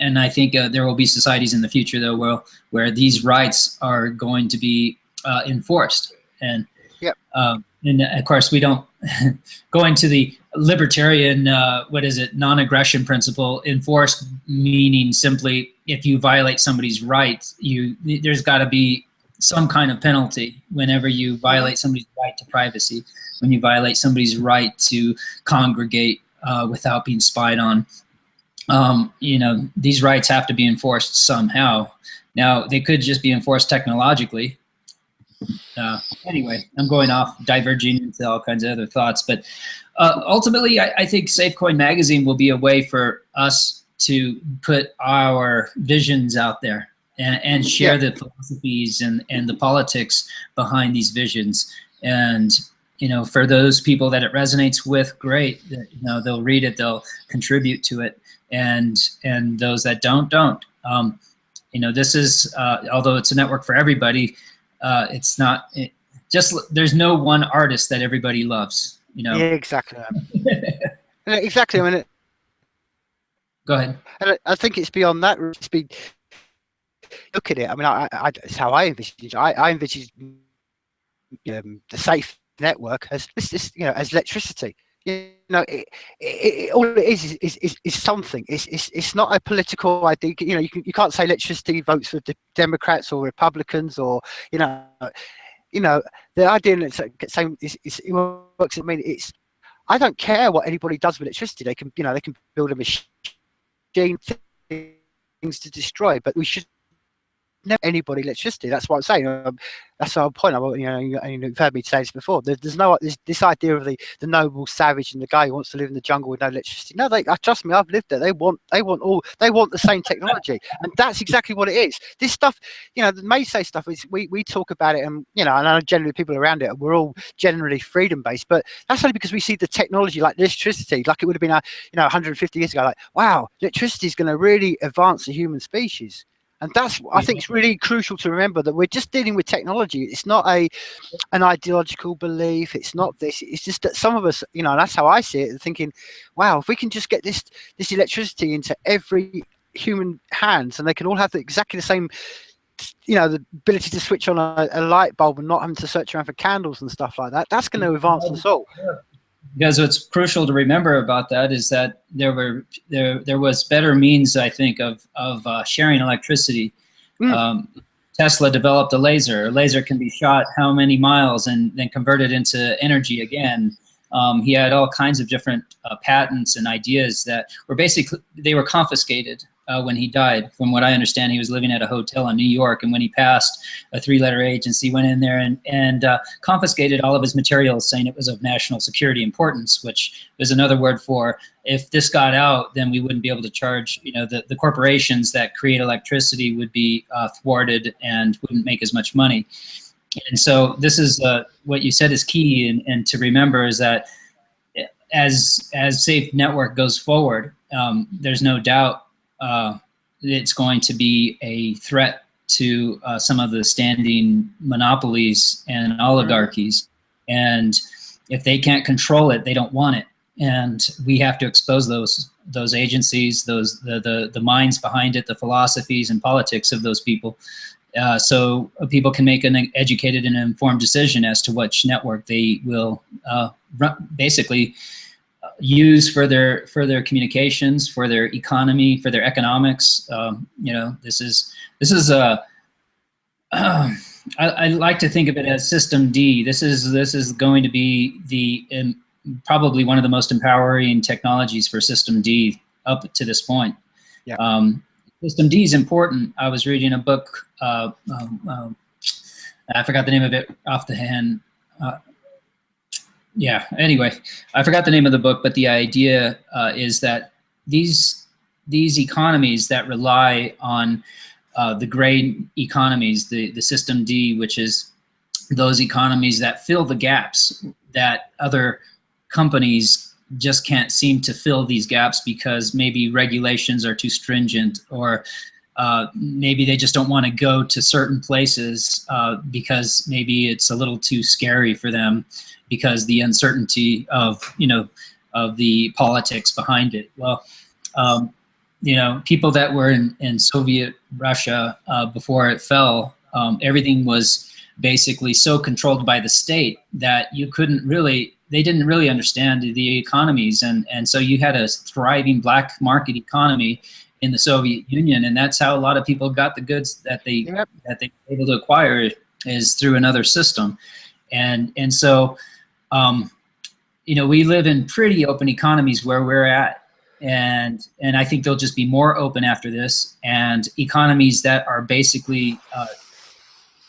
And I think there will be societies in the future though where these rights are going to be enforced. And and of course, we don't go into the libertarian, non-aggression principle, enforced meaning simply if you violate somebody's rights, there's got to be some kind of penalty whenever you violate somebody's right to privacy, when you violate somebody's right to congregate without being spied on. These rights have to be enforced somehow. Now, they could just be enforced technologically. Anyway, I'm going off, diverging into all kinds of other thoughts. But ultimately, I think Safecoin Magazine will be a way for us to put our visions out there and share the philosophies and the politics behind these visions. And, for those people that it resonates with, great. They'll read it, they'll contribute to it. And those that don't. This is, although it's a network for everybody, it's not there's no one artist that everybody loves, Yeah, exactly. Exactly. I mean, go ahead. And I think it's beyond that. Look at it. I mean, it's how I envisage it. I envisage the safe network as this, as electricity. All it is something. It's not a political idea. You can't say electricity votes for Democrats or Republicans, or the idea that it works. I mean, I don't care what anybody does with electricity. They can build a machine, things to destroy, but we should never anybody electricity. That's what I'm saying. That's the whole point. You've heard me say this before. There's no this idea of the noble savage and the guy who wants to live in the jungle with no electricity. No, trust me, I've lived there. They want the same technology, and that's exactly what it is. This stuff, the Maysay stuff is we talk about it, and and I know generally people around it, we're all generally freedom based, but that's only because we see the technology like electricity, like it would have been 150 years ago. Like, wow, electricity is going to really advance the human species. And that's, I think, it's really crucial to remember that we're just dealing with technology. It's not an ideological belief. It's not this. It's just that some of us, that's how I see it, thinking, wow, if we can just get this electricity into every human hands, and they can all have exactly the same, the ability to switch on a light bulb and not having to search around for candles and stuff like that, that's going to advance us all. Because what's crucial to remember about that is that there was better means, I think, of sharing electricity. Tesla developed a laser. A laser can be shot how many miles and then converted into energy again. He had all kinds of different patents and ideas that were they were confiscated when he died. From what I understand, he was living at a hotel in New York, and when he passed, a 3-letter agency went in there and confiscated all of his materials, saying it was of national security importance, which is another word for, if this got out, then we wouldn't be able to charge, the corporations that create electricity would be thwarted and wouldn't make as much money. And so this is what you said is key, and to remember is that as Safenetwork goes forward, there's no doubt it's going to be a threat to some of the standing monopolies and oligarchies. And if they can't control it, they don't want it. And we have to expose those agencies, the minds behind it, the philosophies and politics of those people, so people can make an educated and informed decision as to which network they will basically use for their communications, for their economy, for their economics. This is I like to think of it as System D. This is going to be probably one of the most empowering technologies for System D up to this point. Yeah. System D is important. I was reading a book. I forgot the name of it off the hand. Anyway, I forgot the name of the book, but the idea is that these economies that rely on the gray economies, the System D, which is those economies that fill the gaps that other companies just can't seem to fill these gaps because maybe regulations are too stringent, or maybe they just don't want to go to certain places because maybe it's a little too scary for them because the uncertainty of the politics behind it. Well, people that were in Soviet Russia before it fell, everything was basically so controlled by the state that they didn't really understand the economies, and so you had a thriving black market economy in the Soviet Union, and that's how a lot of people got the goods that they were able to acquire, is through another system. And so we live in pretty open economies where we're at, and I think they'll just be more open after this, and economies that are basically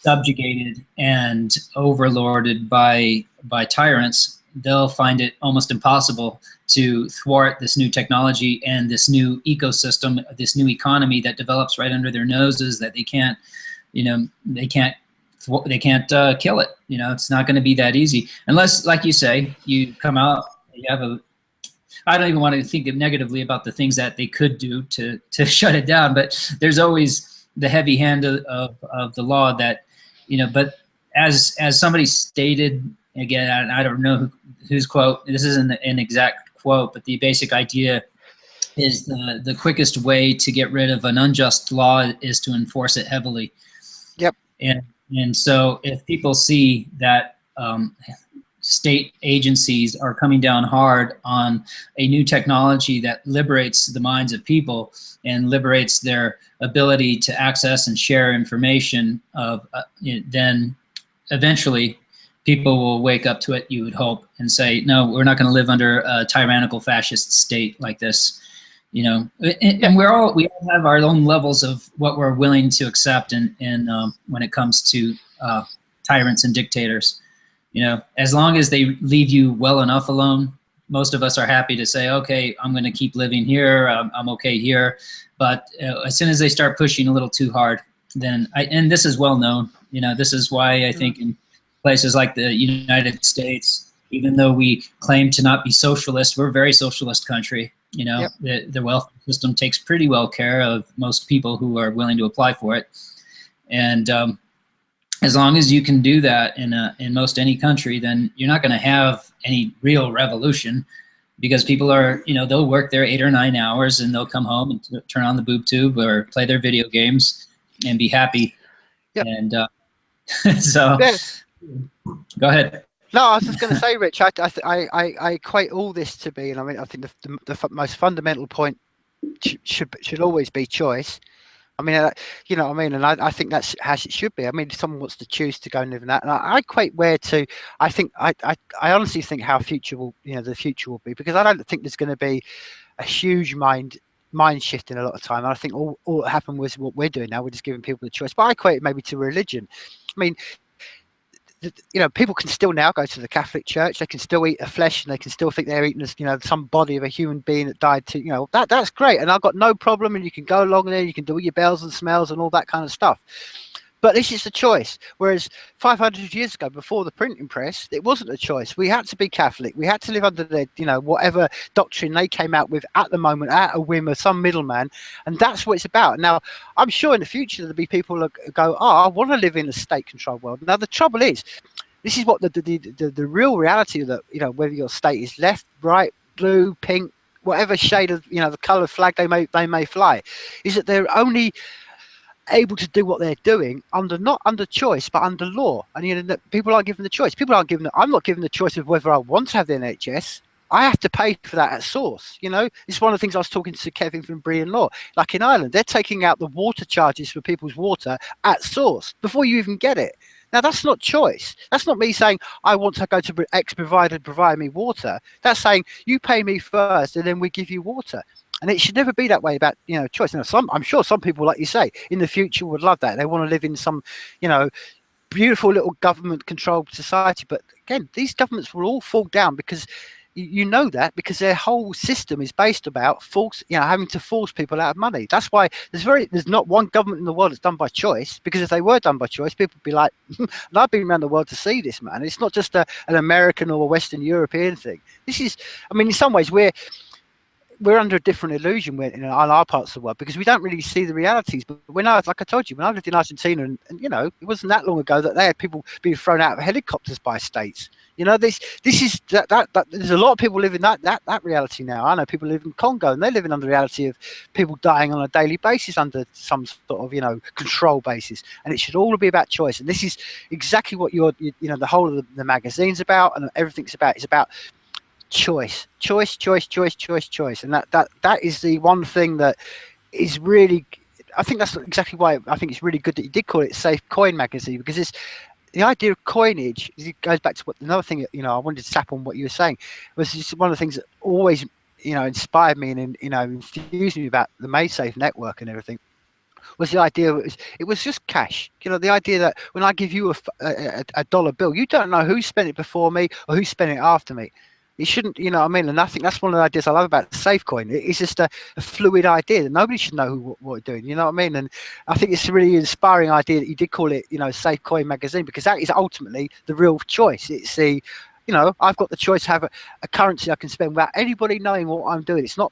subjugated and overlorded by tyrants, they'll find it almost impossible to thwart this new technology and this new ecosystem, this new economy that develops right under their noses, that they can't kill it. It's not going to be that easy unless, like you say, you come out, you have I don't even want to think negatively about the things that they could do to shut it down, but there's always the heavy hand of the law that, but as somebody stated, again, I don't know whose quote, this isn't an exact quote, but the basic idea is the quickest way to get rid of an unjust law is to enforce it heavily. Yep. And so if people see that state agencies are coming down hard on a new technology that liberates the minds of people and liberates their ability to access and share information, then eventually people will wake up to it, you would hope, and say, no, we're not going to live under a tyrannical fascist state like this. you know, and we all have our own levels of what we're willing to accept, and when it comes to tyrants and dictators, you know, as long as they leave you well enough alone, most of us are happy to say, okay, I'm going to keep living here. I'm okay here. But as soon as they start pushing a little too hard, then and this is well known, you know, this is why I think in places like the United States, even though we claim to not be socialist, we're a very socialist country. You know, the welfare system takes pretty well care of most people who are willing to apply for it. And as long as you can do that in most any country, then you're not going to have any real revolution, because people are, you know, they'll work their 8 or 9 hours and they'll come home and turn on the boob tube or play their video games and be happy. And so, go ahead. No, I was just going to say, Rich, I equate all this to be, and I mean, I think the most fundamental point should always be choice. I mean, you know what I mean? And I think that's how it should be. I mean, if someone wants to choose to go and live in that, and I equate where to, I think, I honestly think how future will, you know, the future will be, because I don't think there's going to be a huge mind shifting a lot of time. And I think all that happened was what we're doing now. We're just giving people the choice. But I equate it maybe to religion. I mean, you know, people can still now go to the Catholic Church. They can still eat a flesh, and they can still think they're eating, you know, some body of a human being that died. To, you know, that's great, and I've got no problem. And you can go along there, you can do all your bells and smells and all that kind of stuff. But this is a choice. Whereas 500 years ago, before the printing press, it wasn't a choice. We had to be Catholic. We had to live under their, you know, whatever doctrine they came out with at the moment, at a whim of some middleman. And that's what it's about. Now, I'm sure in the future there'll be people that go, oh, I want to live in a state-controlled world. Now, the trouble is, this is what the real reality of that, you know, whether your state is left, right, blue, pink, whatever shade of, you know, the colour flag they may fly, is that they're only able to do what they're doing under, not under choice, but under law. And you know, people aren't given the choice. People aren't given. I'm not given the choice of whether I want to have the NHS. I have to pay for that at source. You know, it's one of the things I was talking to Kevin from Brian Law. Like in Ireland, they're taking out the water charges for people's water at source before you even get it. Now, that's not choice. That's not me saying I want to go to X provider to provide me water. That's saying you pay me first and then we give you water. And it should never be that way about, you know, choice. Now, I'm sure some people, like you say, in the future would love that. They want to live in some, you know, beautiful little government-controlled society. But again, these governments will all fall down because you know that, because their whole system is based about having to force people out of money. That's why there's not one government in the world that's done by choice, because if they were done by choice, people would be like, and I've been around the world to see this, man. It's not just an American or a Western European thing. This is, I mean, in some ways we're under a different illusion in our parts of the world, because we don't really see the realities. But like I told you, when I lived in Argentina, and you know, it wasn't that long ago that they had people being thrown out of helicopters by states. You know, this is that there's a lot of people living that reality now. I know people live in Congo, and they're living under the reality of people dying on a daily basis under some sort of, you know, control basis. And it should all be about choice. And this is exactly what you know, the whole of the magazine's about, and everything's about. It's about choice. And that is the one thing that is really, I think that's exactly why I think it's really good that you did call it Safecoin Magazine, because it's the idea of coinage. It goes back to another thing that, you know, I wanted to tap on what you were saying, was just one of the things that always, you know, inspired me and, you know, infused me about the Safenetwork and everything, was the idea it was just cash. You know, the idea that when I give you a dollar bill, you don't know who spent it before me or who spent it after me. It shouldn't, you know what I mean? And I think that's one of the ideas I love about Safecoin. It's just a fluid idea that nobody should know what we're doing, you know what I mean? And I think it's a really inspiring idea that you did call it, you know, Safecoin Magazine, because that is ultimately the real choice. It's the, you know, I've got the choice to have a currency I can spend without anybody knowing what I'm doing. It's not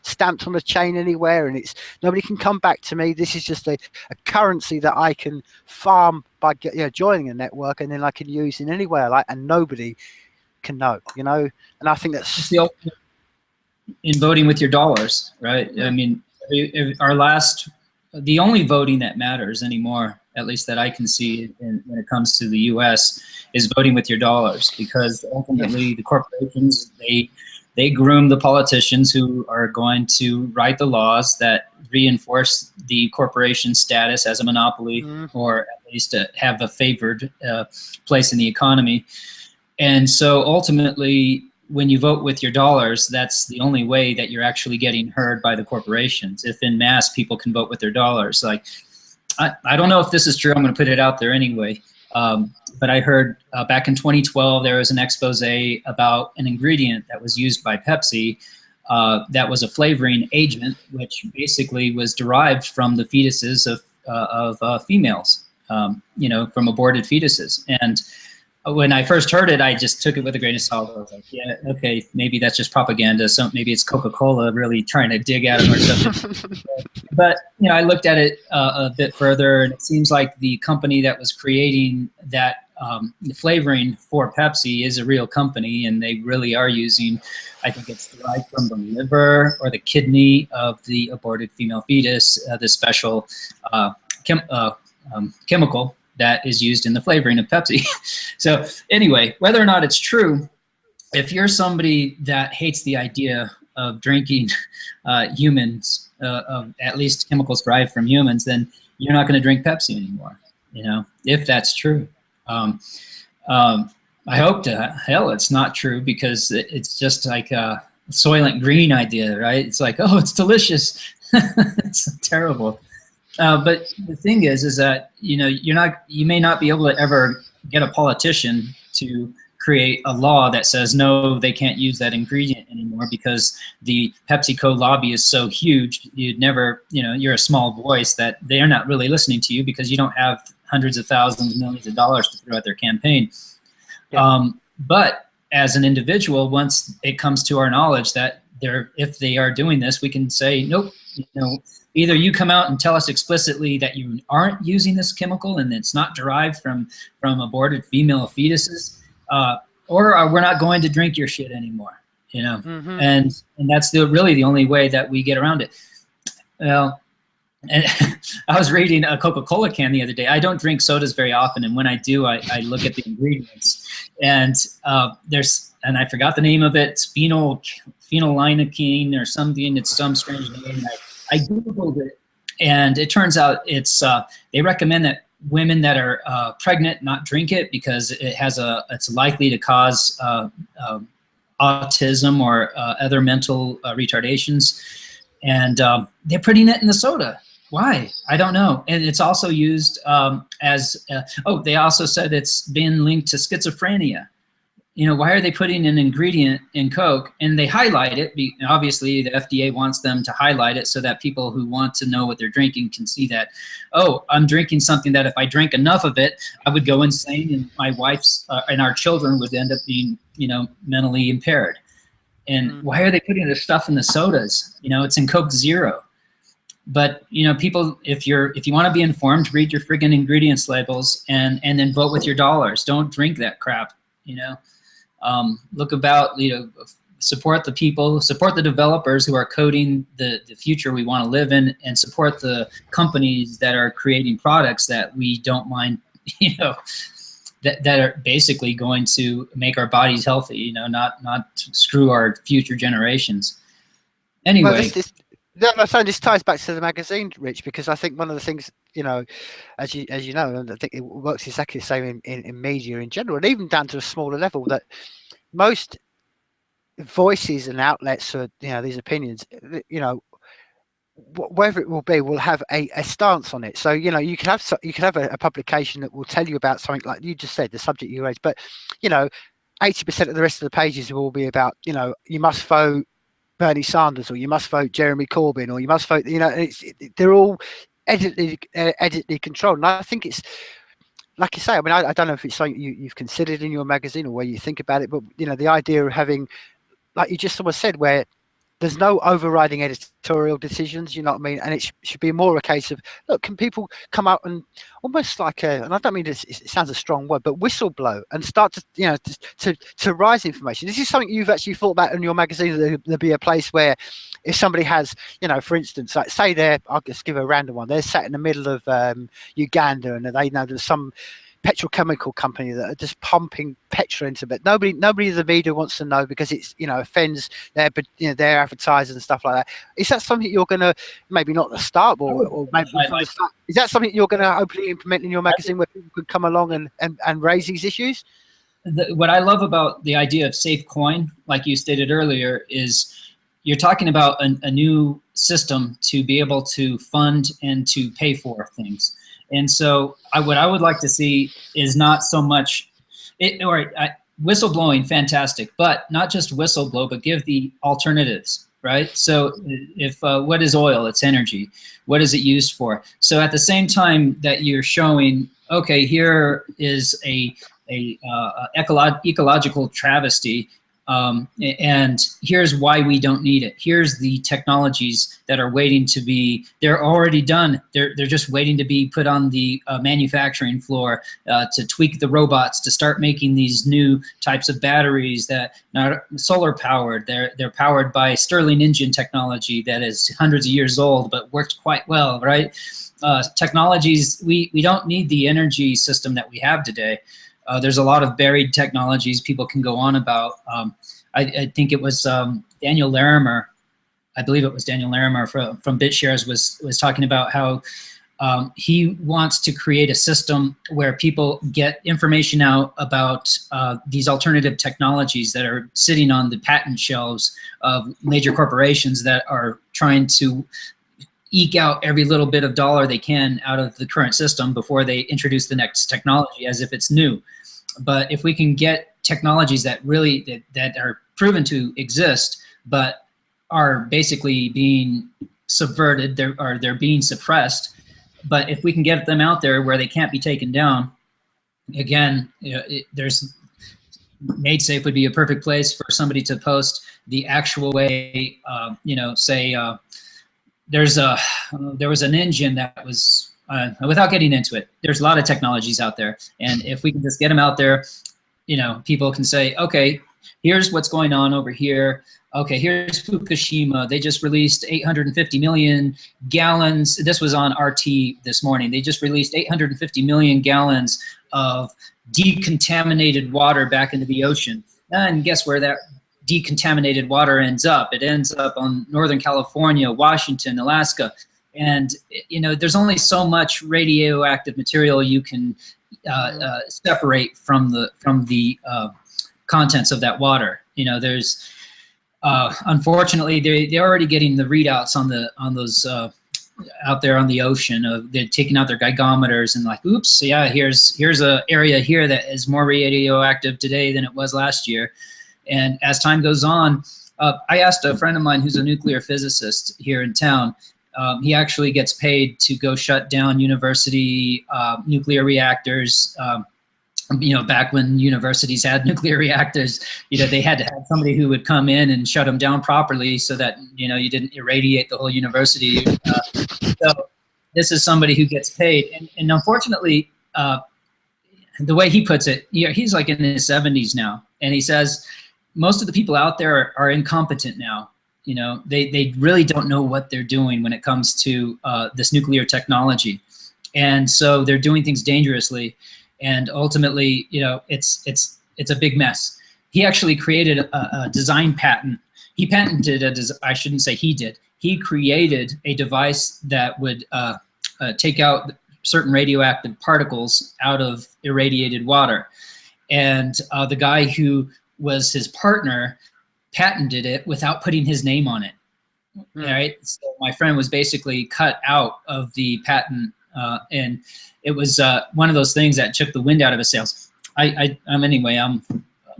stamped on a chain anywhere, and it's nobody can come back to me. This is just a currency that I can farm by, you know, joining a network, and then I can use in any way I like, and nobody can know, you know. And I think that's the ultimate in voting with your dollars, right? I mean, the only voting that matters anymore, at least that I can see when it comes to the U.S., is voting with your dollars, because ultimately the corporations, they groom the politicians who are going to write the laws that reinforce the corporation status as a monopoly, or at least have a favored place in the economy. And so ultimately, when you vote with your dollars, that's the only way that you're actually getting heard by the corporations. If in mass people can vote with their dollars, like I don't know if this is true. I'm going to put it out there anyway. But I heard back in 2012 there was an expose about an ingredient that was used by Pepsi that was a flavoring agent, which basically was derived from the fetuses of females, you know, from aborted fetuses. And when I first heard it, I just took it with a grain of salt. I was like, yeah, okay, maybe that's just propaganda. So maybe it's Coca-Cola really trying to dig out of our stuff. But, you know, I looked at it a bit further, and it seems like the company that was creating that the flavoring for Pepsi is a real company, and they really are using, I think it's derived from the liver or the kidney of the aborted female fetus, the special chemical that is used in the flavoring of Pepsi. So anyway, whether or not it's true, if you're somebody that hates the idea of drinking humans, at least chemicals derived from humans, then you're not going to drink Pepsi anymore, you know, if that's true. I hope to hell it's not true, because it's just like a Soylent Green idea, right? It's like, oh, it's delicious. It's terrible. But the thing is that, you know, you may not be able to ever get a politician to create a law that says, no, they can't use that ingredient anymore, because the PepsiCo lobby is so huge. You'd never, you know, you're a small voice that they're not really listening to you, because you don't have hundreds of thousands, millions of dollars to throw at their campaign. Yeah. But as an individual, once it comes to our knowledge that if they are doing this, we can say, nope, you know, either you come out and tell us explicitly that you aren't using this chemical and it's not derived from aborted female fetuses, or we're not going to drink your shit anymore, you know. Mm-hmm. And that's really the only way that we get around it. Well, and I was reading a Coca-Cola can the other day. I don't drink sodas very often, and when I do, I look at the ingredients, and and I forgot the name of it. It's phenyllanine or something. It's some strange name. I Googled it, and it turns out it's they recommend that women that are pregnant not drink it, because it's likely to cause autism or other mental retardations, and they're putting it in the soda. Why? I don't know. And it's also used they also said it's been linked to schizophrenia. You know, why are they putting an ingredient in Coke, and they highlight it? Obviously, the FDA wants them to highlight it so that people who want to know what they're drinking can see that, oh, I'm drinking something that if I drank enough of it, I would go insane, and my wife's and our children would end up being, you know, mentally impaired. And why are they putting this stuff in the sodas? You know, it's in Coke Zero. But, you know, people, if you want to be informed, read your friggin' ingredients labels and then vote with your dollars. Don't drink that crap, you know. Look about, you know, support the people, support the developers who are coding the future we want to live in, and support the companies that are creating products that we don't mind, you know, that are basically going to make our bodies healthy, you know, not screw our future generations. Anyway. So this ties back to the magazine, Rich, because I think one of the things, you know, as you know, and I think it works exactly the same in media in general, and even down to a smaller level, that most voices and outlets for, you know, these opinions, you know, whatever it will be, will have a stance on it. So, you know, you can have a publication that will tell you about something like you just said, the subject you raised, but, you know, 80% of the rest of the pages will be about, you know, you must vote Bernie Sanders, or you must vote Jeremy Corbyn, or you must vote, you know, they're all editorially controlled. And I think it's, like you say, I mean, I don't know if it's something you've considered in your magazine or where you think about it, but, you know, the idea of having, like you just sort of said, where there's no overriding editorial decisions, you know what I mean? And it should be more a case of, look, can people come out and almost like and I don't mean it sounds a strong word, but whistleblow and start to, you know, to rise information. This is something you've actually thought about in your magazine, that there'll be a place where if somebody has, you know, for instance, like say I'll just give a random one, they're sat in the middle of Uganda, and they know there's some petrochemical company that are just pumping petrol into it. Nobody in the media wants to know, because it's, you know, offends their, you know, their advertisers and stuff like that. Is that something you're going to, maybe not the start, or maybe from the start, is that something you're going to hopefully implement in your magazine, where people could come along and raise these issues? what I love about the idea of Safecoin, like you stated earlier, is you're talking about a new system to be able to fund and to pay for things. And so what I would like to see is not so much, whistleblowing, fantastic, but not just whistleblow, but give the alternatives, right? So if what is oil? It's energy. What is it used for? So at the same time that you're showing, okay, here is a ecological travesty, and here's why we don't need it. Here's the technologies that are waiting to be, they're already done. They're just waiting to be put on the manufacturing floor to tweak the robots, to start making these new types of batteries that are solar powered. They're powered by Stirling engine technology that is hundreds of years old, but works quite well, right? Technologies, we don't need the energy system that we have today. There's a lot of buried technologies people can go on about. I think it was Daniel Larimer, I believe it was Daniel Larimer from BitShares was talking about how he wants to create a system where people get information out about these alternative technologies that are sitting on the patent shelves of major corporations that are trying to eke out every little bit of dollar they can out of the current system before they introduce the next technology as if it's new. But if we can get technologies that really that are proven to exist but are basically being subverted, they're being suppressed, but if we can get them out there where they can't be taken down, again, there's MadeSafe would be a perfect place for somebody to post the actual way. Say there was an engine that was, without getting into it, there's a lot of technologies out there, and if we can just get them out there, people can say, okay, here's what's going on over here. Okay, here's Fukushima. They just released 850 million gallons. This was on RT this morning. They just released 850 million gallons of decontaminated water back into the ocean. And guess where that decontaminated water ends up? It ends up on Northern California, Washington, Alaska. And there's only so much radioactive material you can separate from the contents of that water. There's unfortunately they're already getting the readouts on those out there on the ocean. They're taking out their gygometers and like, oops, yeah, here's a area here that is more radioactive today than it was last year. And as time goes on, I asked a friend of mine who's a nuclear physicist here in town. He actually gets paid to go shut down university nuclear reactors. Back when universities had nuclear reactors, they had to have somebody who would come in and shut them down properly so that, you didn't irradiate the whole university. So this is somebody who gets paid. And unfortunately, the way he puts it, he's like in his 70s now. And he says, most of the people out there are incompetent now. They really don't know what they're doing when it comes to this nuclear technology. And so they're doing things dangerously. And ultimately, it's a big mess. He actually created a design patent. He patented I shouldn't say he did. He created a device that would take out certain radioactive particles out of irradiated water. And the guy who was his partner patented it without putting his name on it. Right? So my friend was basically cut out of the patent, and it was one of those things that took the wind out of his sails. Anyway, I'm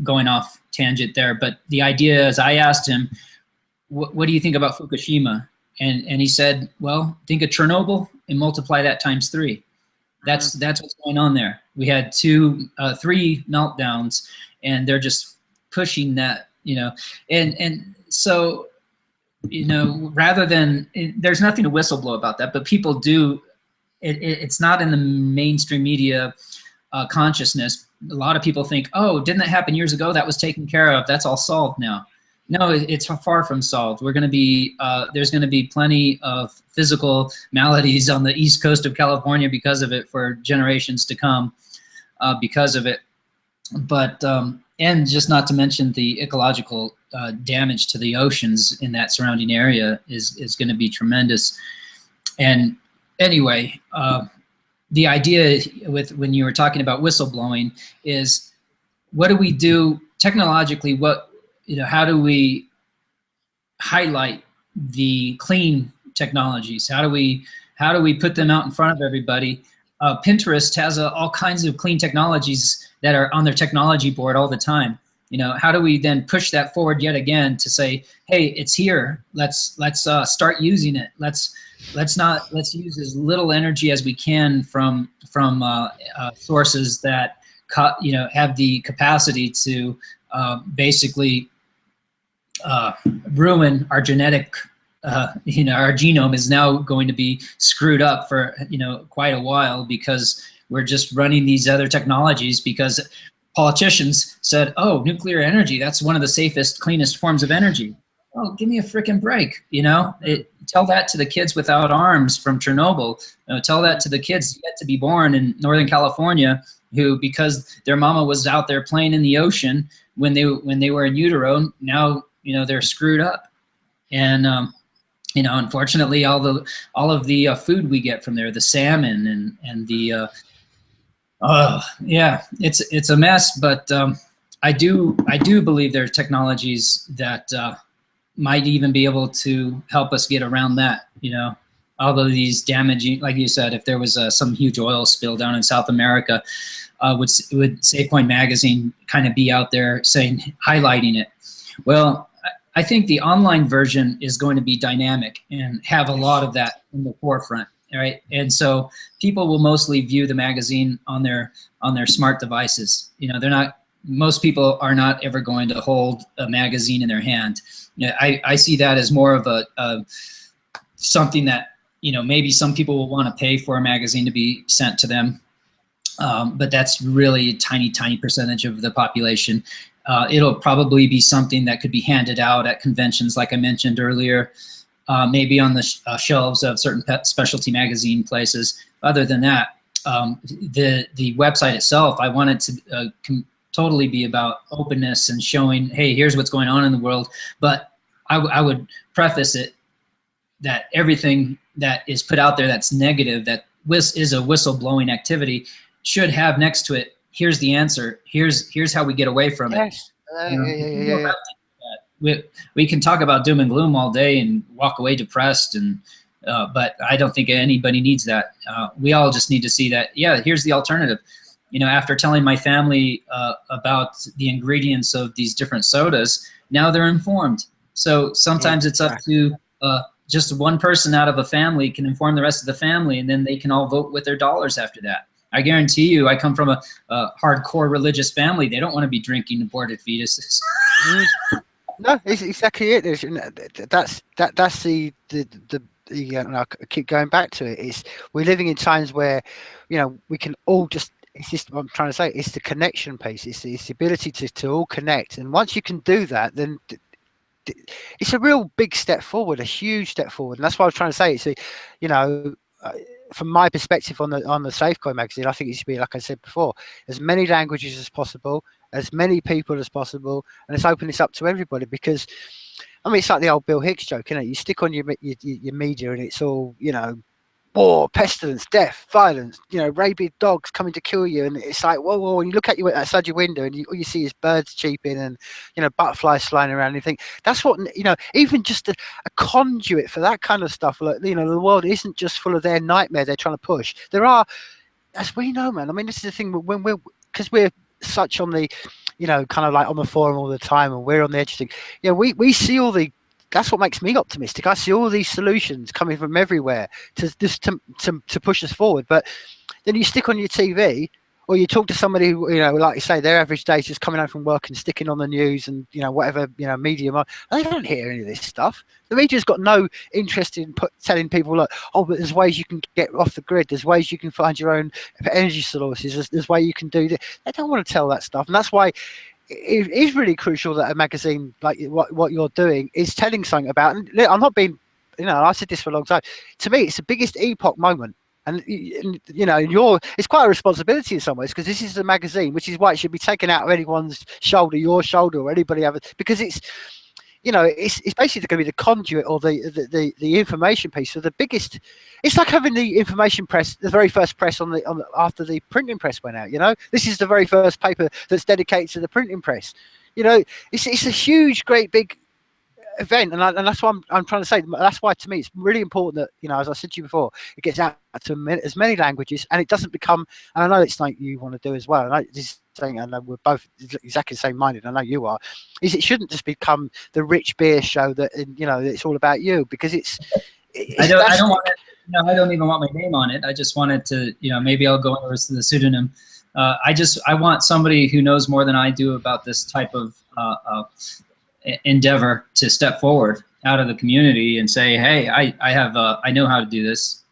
going off tangent there, but the idea is I asked him, what do you think about Fukushima? And he said, well, think of Chernobyl and multiply that times 3. That's what's going on there. We had 3 meltdowns, and they're just pushing that, and so, rather than, there's nothing to whistleblow about that, but people do, it's not in the mainstream media consciousness. A lot of people think, oh, didn't that happen years ago? That was taken care of. That's all solved now. No, it's far from solved. We're going to be, there's going to be plenty of physical maladies on the east coast of California because of it for generations to come because of it. But, and just not to mention the ecological damage to the oceans in that surrounding area is going to be tremendous. And anyway, the idea when you were talking about whistleblowing is what do we do technologically? What, how do we highlight the clean technologies? How do we put them out in front of everybody? Pinterest has all kinds of clean technologies that are on their technology board all the time. How do we then push that forward yet again to say, hey, it's here. Let's start using it. Let's use as little energy as we can from sources that have the capacity to basically ruin our genetic. Our genome is now going to be screwed up for quite a while because we're just running these other technologies because politicians said, oh, nuclear energy, that's one of the safest, cleanest forms of energy. Oh, give me a freaking break. Tell that to the kids without arms from Chernobyl. Tell that to the kids yet to be born in Northern California who, because their mama was out there playing in the ocean when they were in utero, now they're screwed up. And unfortunately, all of the food we get from there, the salmon and the yeah, it's a mess. But I do believe there are technologies that might even be able to help us get around that. Although these damaging, like you said, if there was some huge oil spill down in South America, would Safecoin Magazine kind of be out there highlighting it? Well, I think the online version is going to be dynamic and have a lot of that in the forefront, right? And so people will mostly view the magazine on their smart devices. Most people are not ever going to hold a magazine in their hand. I see that as more of a something that maybe some people will want to pay for a magazine to be sent to them, but that's really a tiny percentage of the population. It'll probably be something that could be handed out at conventions, like I mentioned earlier, maybe on the shelves of certain specialty magazine places. Other than that, the website itself, I want it to totally be about openness and showing, hey, here's what's going on in the world. But I would preface it that everything that is put out there that's negative, that is a whistleblowing activity, should have next to it, here's the answer. Here's how we get away from it. We can talk about doom and gloom all day and walk away depressed, but I don't think anybody needs that. We all just need to see that, yeah, here's the alternative. After telling my family about the ingredients of these different sodas, now they're informed. So sometimes it's up to just one person out of a family can inform the rest of the family, and then they can all vote with their dollars after that. I guarantee you, I come from a hardcore religious family. They don't want to be drinking aborted fetuses. No, it's exactly it. That's the I keep going back to it. We're living in times where, we can all just. It's just what I'm trying to say. It's the connection piece. It's the ability to all connect. And once you can do that, then it's a real big step forward, a huge step forward. And that's what I was trying to say. It's from my perspective on the Safecoin magazine, I think it should be, like I said before, as many languages as possible, as many people as possible, and let's open this up to everybody. Because it's like the old Bill Hicks joke, isn't it? You stick on your media, and it's all war, pestilence, death, violence, rabid dogs coming to kill you, and it's like whoa. And you look at you outside your window, and all you see is birds cheeping and butterflies flying around. And you think that's what even just a conduit for that kind of stuff. Like the world isn't just full of their nightmare they're trying to push. There are, as we know, man. This is the thing when we're such on the kind of like on the forum all the time, and we're on the edge of things. We see all the. That's what makes me optimistic. I see all these solutions coming from everywhere to push us forward. But then you stick on your TV, or you talk to somebody who, like you say, their average day is just coming home from work and sticking on the news and whatever medium. They don't hear any of this stuff. The media's got no interest in telling people, like, oh, but there's ways you can get off the grid. There's ways you can find your own energy sources. There's ways you can do this. They don't want to tell that stuff, and that's why. It is really crucial that a magazine like what you're doing is telling something about. And I'm not being, I've said this for a long time. To me, it's the biggest epoch moment, and it's quite a responsibility in some ways, because this is a magazine, which is why it should be taken out of anyone's shoulder, your shoulder, or anybody else, because it's you know, it's basically going to be the conduit or the information piece. So the biggest, it's like having the information press, the very first press on the after the printing press went out. You know, this is the very first paper that's dedicated to the printing press. You know, it's a huge, great, big event, and that's what I'm trying to say. That's why to me it's really important that, you know, as I said to you before, it gets out to as many languages, and it doesn't become, and I know it's something you want to do as well, and this is something I know we're both exactly the same minded, I know you are, is it shouldn't just become the rich beer show that, you know, it's all about you, because I don't want it, no, I don't even want my name on it. I just wanted to, you know, maybe I'll go over to the pseudonym. I want somebody who knows more than I do about this type of endeavor to step forward out of the community and say, hey, I know how to do this.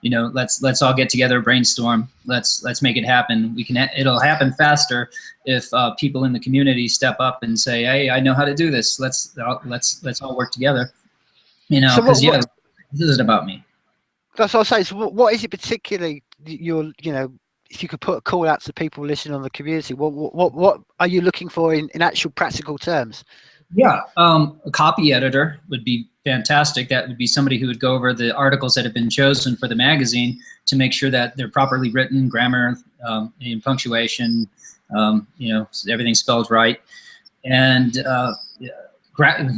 You know, let's all get together, brainstorm. Let's make it happen. It'll happen faster if people in the community step up and say, hey, I know how to do this. Let's all work together. You know, because yeah, this isn't about me. That's what I was saying. So what is it particularly you know, if you could put a call out to people listening on the community, what are you looking for in actual practical terms? Yeah, a copy editor would be fantastic. That would be somebody who would go over the articles that have been chosen for the magazine to make sure that they're properly written, grammar, and punctuation, you know, everything's spelled right. And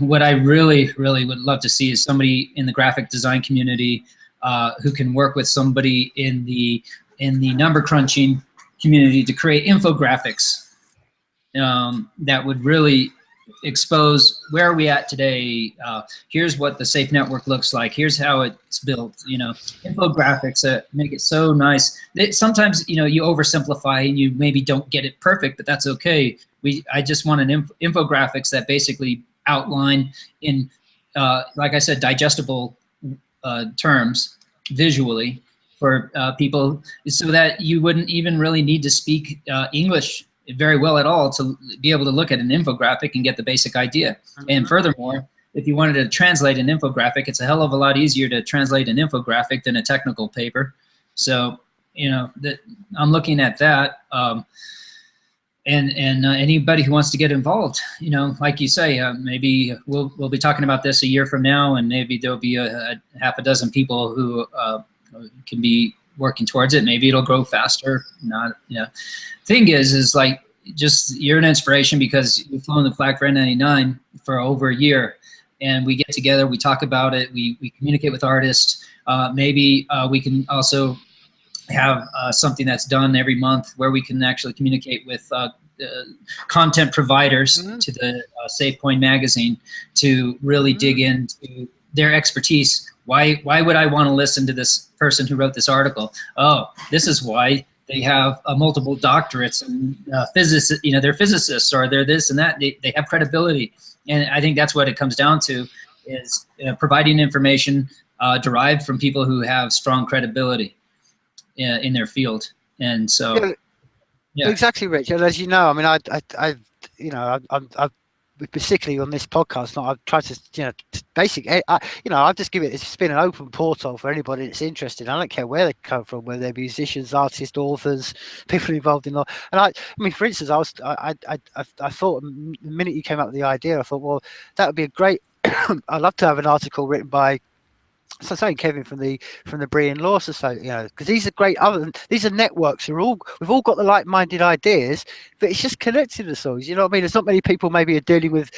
what I really would love to see is somebody in the graphic design community who can work with somebody in the number crunching community to create infographics that would really expose where are we at today. Here's what the Safe Network looks like. Here's how it's built. You know, infographics that make it so nice. Sometimes, you know, you oversimplify and you maybe don't get it perfect, but that's okay. I just want an infographics that basically outline in, like I said, digestible terms visually for people, so that you wouldn't even really need to speak English very well at all to be able to look at an infographic and get the basic idea. And furthermore, if you wanted to translate an infographic, it's a hell of a lot easier to translate an infographic than a technical paper. So, you know, I'm looking at that. And anybody who wants to get involved, you know, like you say, maybe we'll be talking about this a year from now, and maybe there'll be a half a dozen people who can be working towards it. Maybe it'll grow faster. Not, you know, thing is like, just you're an inspiration because you've flown the flag for N99 for over a year, and we get together, we talk about it, we communicate with artists. Maybe we can also have something that's done every month where we can actually communicate with content providers to the Safecoin Magazine to really dig into their expertise. Why would I want to listen to this person who wrote this article? Oh, this is why. They have multiple doctorates and physicists, you know, they're physicists, or they're this and that. They have credibility. And I think that's what it comes down to, is providing information derived from people who have strong credibility in their field. And so, yeah. Exactly, Rich. And as you know, I mean, I've particularly on this podcast, I've tried to, you know, I've just given it's been an open portal for anybody that's interested. I don't care where they come from, whether they're musicians, artists, authors, people involved in law. And I mean, for instance, I thought the minute you came up with the idea, I thought, well, that would be a great. I'd love to have an article written by. So saying Kevin from the Brian Law Society, you know, because these are great. These are networks. We've all got the like-minded ideas, but it's just connecting us all. You know what I mean? There's not many people maybe are dealing with,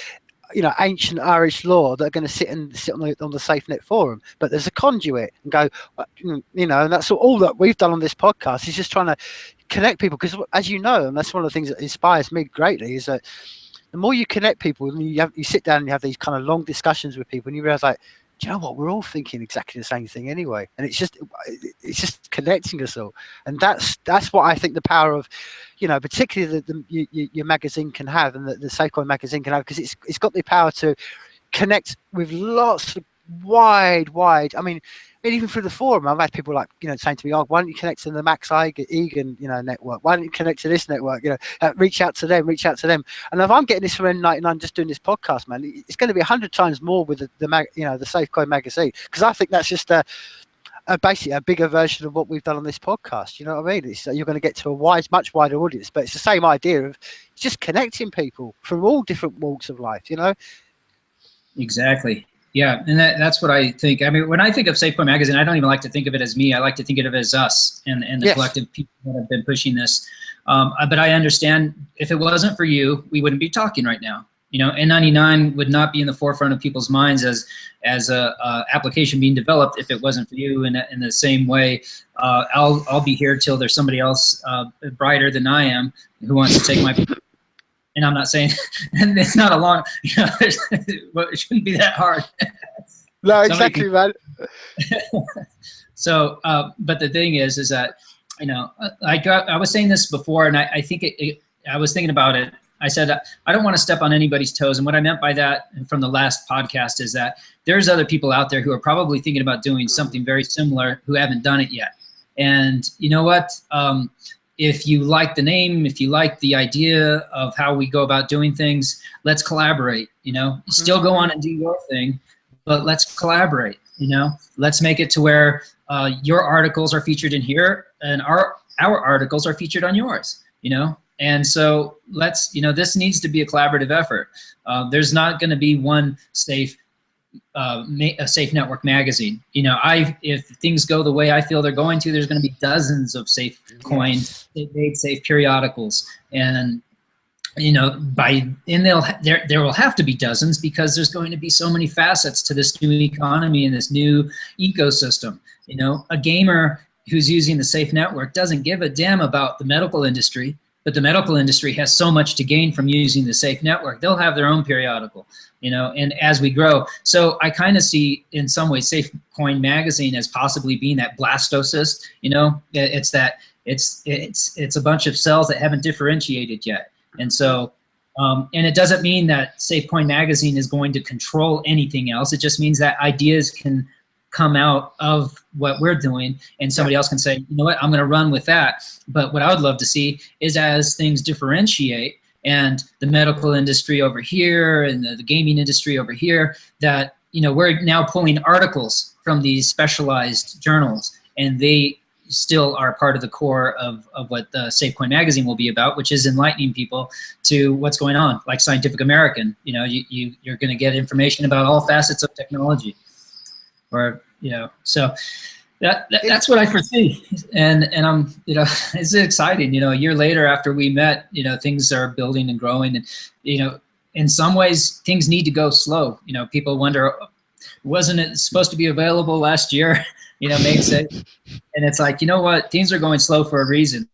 you know, ancient Irish law that are going to sit on the SafeNet forum, but there's a conduit and go, you know, and that's all that we've done on this podcast is just trying to connect people. Because as you know, and that's one of the things that inspires me greatly, is that the more you connect people, and you sit down and you have these kind of long discussions with people, and you realize, like, do you know what, we're all thinking exactly the same thing anyway, and it's just connecting us all. And that's what I think the power of, you know, particularly your magazine can have, and the Safecoin magazine can have, because it's got the power to connect with lots of wide. I mean, even through the forum, I've had people like, you know, saying to me, oh, why don't you connect to the Max Egan, you know, network? Why don't you connect to this network? You know, reach out to them. And if I'm getting this from N99, just doing this podcast, man, it's going to be 100 times more with the Safecoin magazine, because I think that's just basically a bigger version of what we've done on this podcast. You know what I mean? You're going to get to a much wider audience, but it's the same idea of just connecting people from all different walks of life, you know? Exactly. Yeah, and that's what I think. I mean, when I think of Safecoin Magazine, I don't even like to think of it as me. I like to think of it as us and the Yes. collective people that have been pushing this. But I understand if it wasn't for you, we wouldn't be talking right now. You know, N99 would not be in the forefront of people's minds as a application being developed if it wasn't for you. And in the same way, I'll be here till there's somebody else brighter than I am who wants to take my. And I'm not saying, and it's not a long, you know, it shouldn't be that hard. No, exactly, man. So, but the thing is that, you know, I was saying this before, and I think I was thinking about it. I said, I don't want to step on anybody's toes. And what I meant by that from the last podcast is that there's other people out there who are probably thinking about doing something very similar who haven't done it yet. And you know what? If you like the name, if you like the idea of how we go about doing things, let's collaborate, you know, still go on and do your thing, but let's collaborate, you know, let's make it to where your articles are featured in here and our articles are featured on yours, you know? And so let's, you know, this needs to be a collaborative effort. There's not going to be one a Safenetwork magazine. You know, if things go the way I feel they're going to, there's going to be dozens of Safecoin, made safe periodicals, and you know, there will have to be dozens because there's going to be so many facets to this new economy and this new ecosystem. You know, a gamer who's using the Safenetwork doesn't give a damn about the medical industry, but the medical industry has so much to gain from using the Safenetwork. They'll have their own periodical, you know, and as we grow. So I kind of see in some ways Safecoin Magazine as possibly being that blastocyst, you know, it's a bunch of cells that haven't differentiated yet. And so, and it doesn't mean that Safecoin Magazine is going to control anything else. It just means that ideas can come out of what we're doing and somebody else can say, you know what, I'm going to run with that. But what I would love to see is as things differentiate and the medical industry over here and the gaming industry over here, that, you know, we're now pulling articles from these specialized journals and they still are part of the core of what the Safecoin Magazine will be about, which is enlightening people to what's going on, like Scientific American. You know, you're going to get information about all facets of technology. Or, you know, so that's what I foresee, and I'm, you know, it's exciting. You know, a year later after we met, you know, things are building and growing, and you know, in some ways things need to go slow. You know, people wonder, wasn't it supposed to be available last year? You know, makes it, and it's like, you know what, things are going slow for a reason.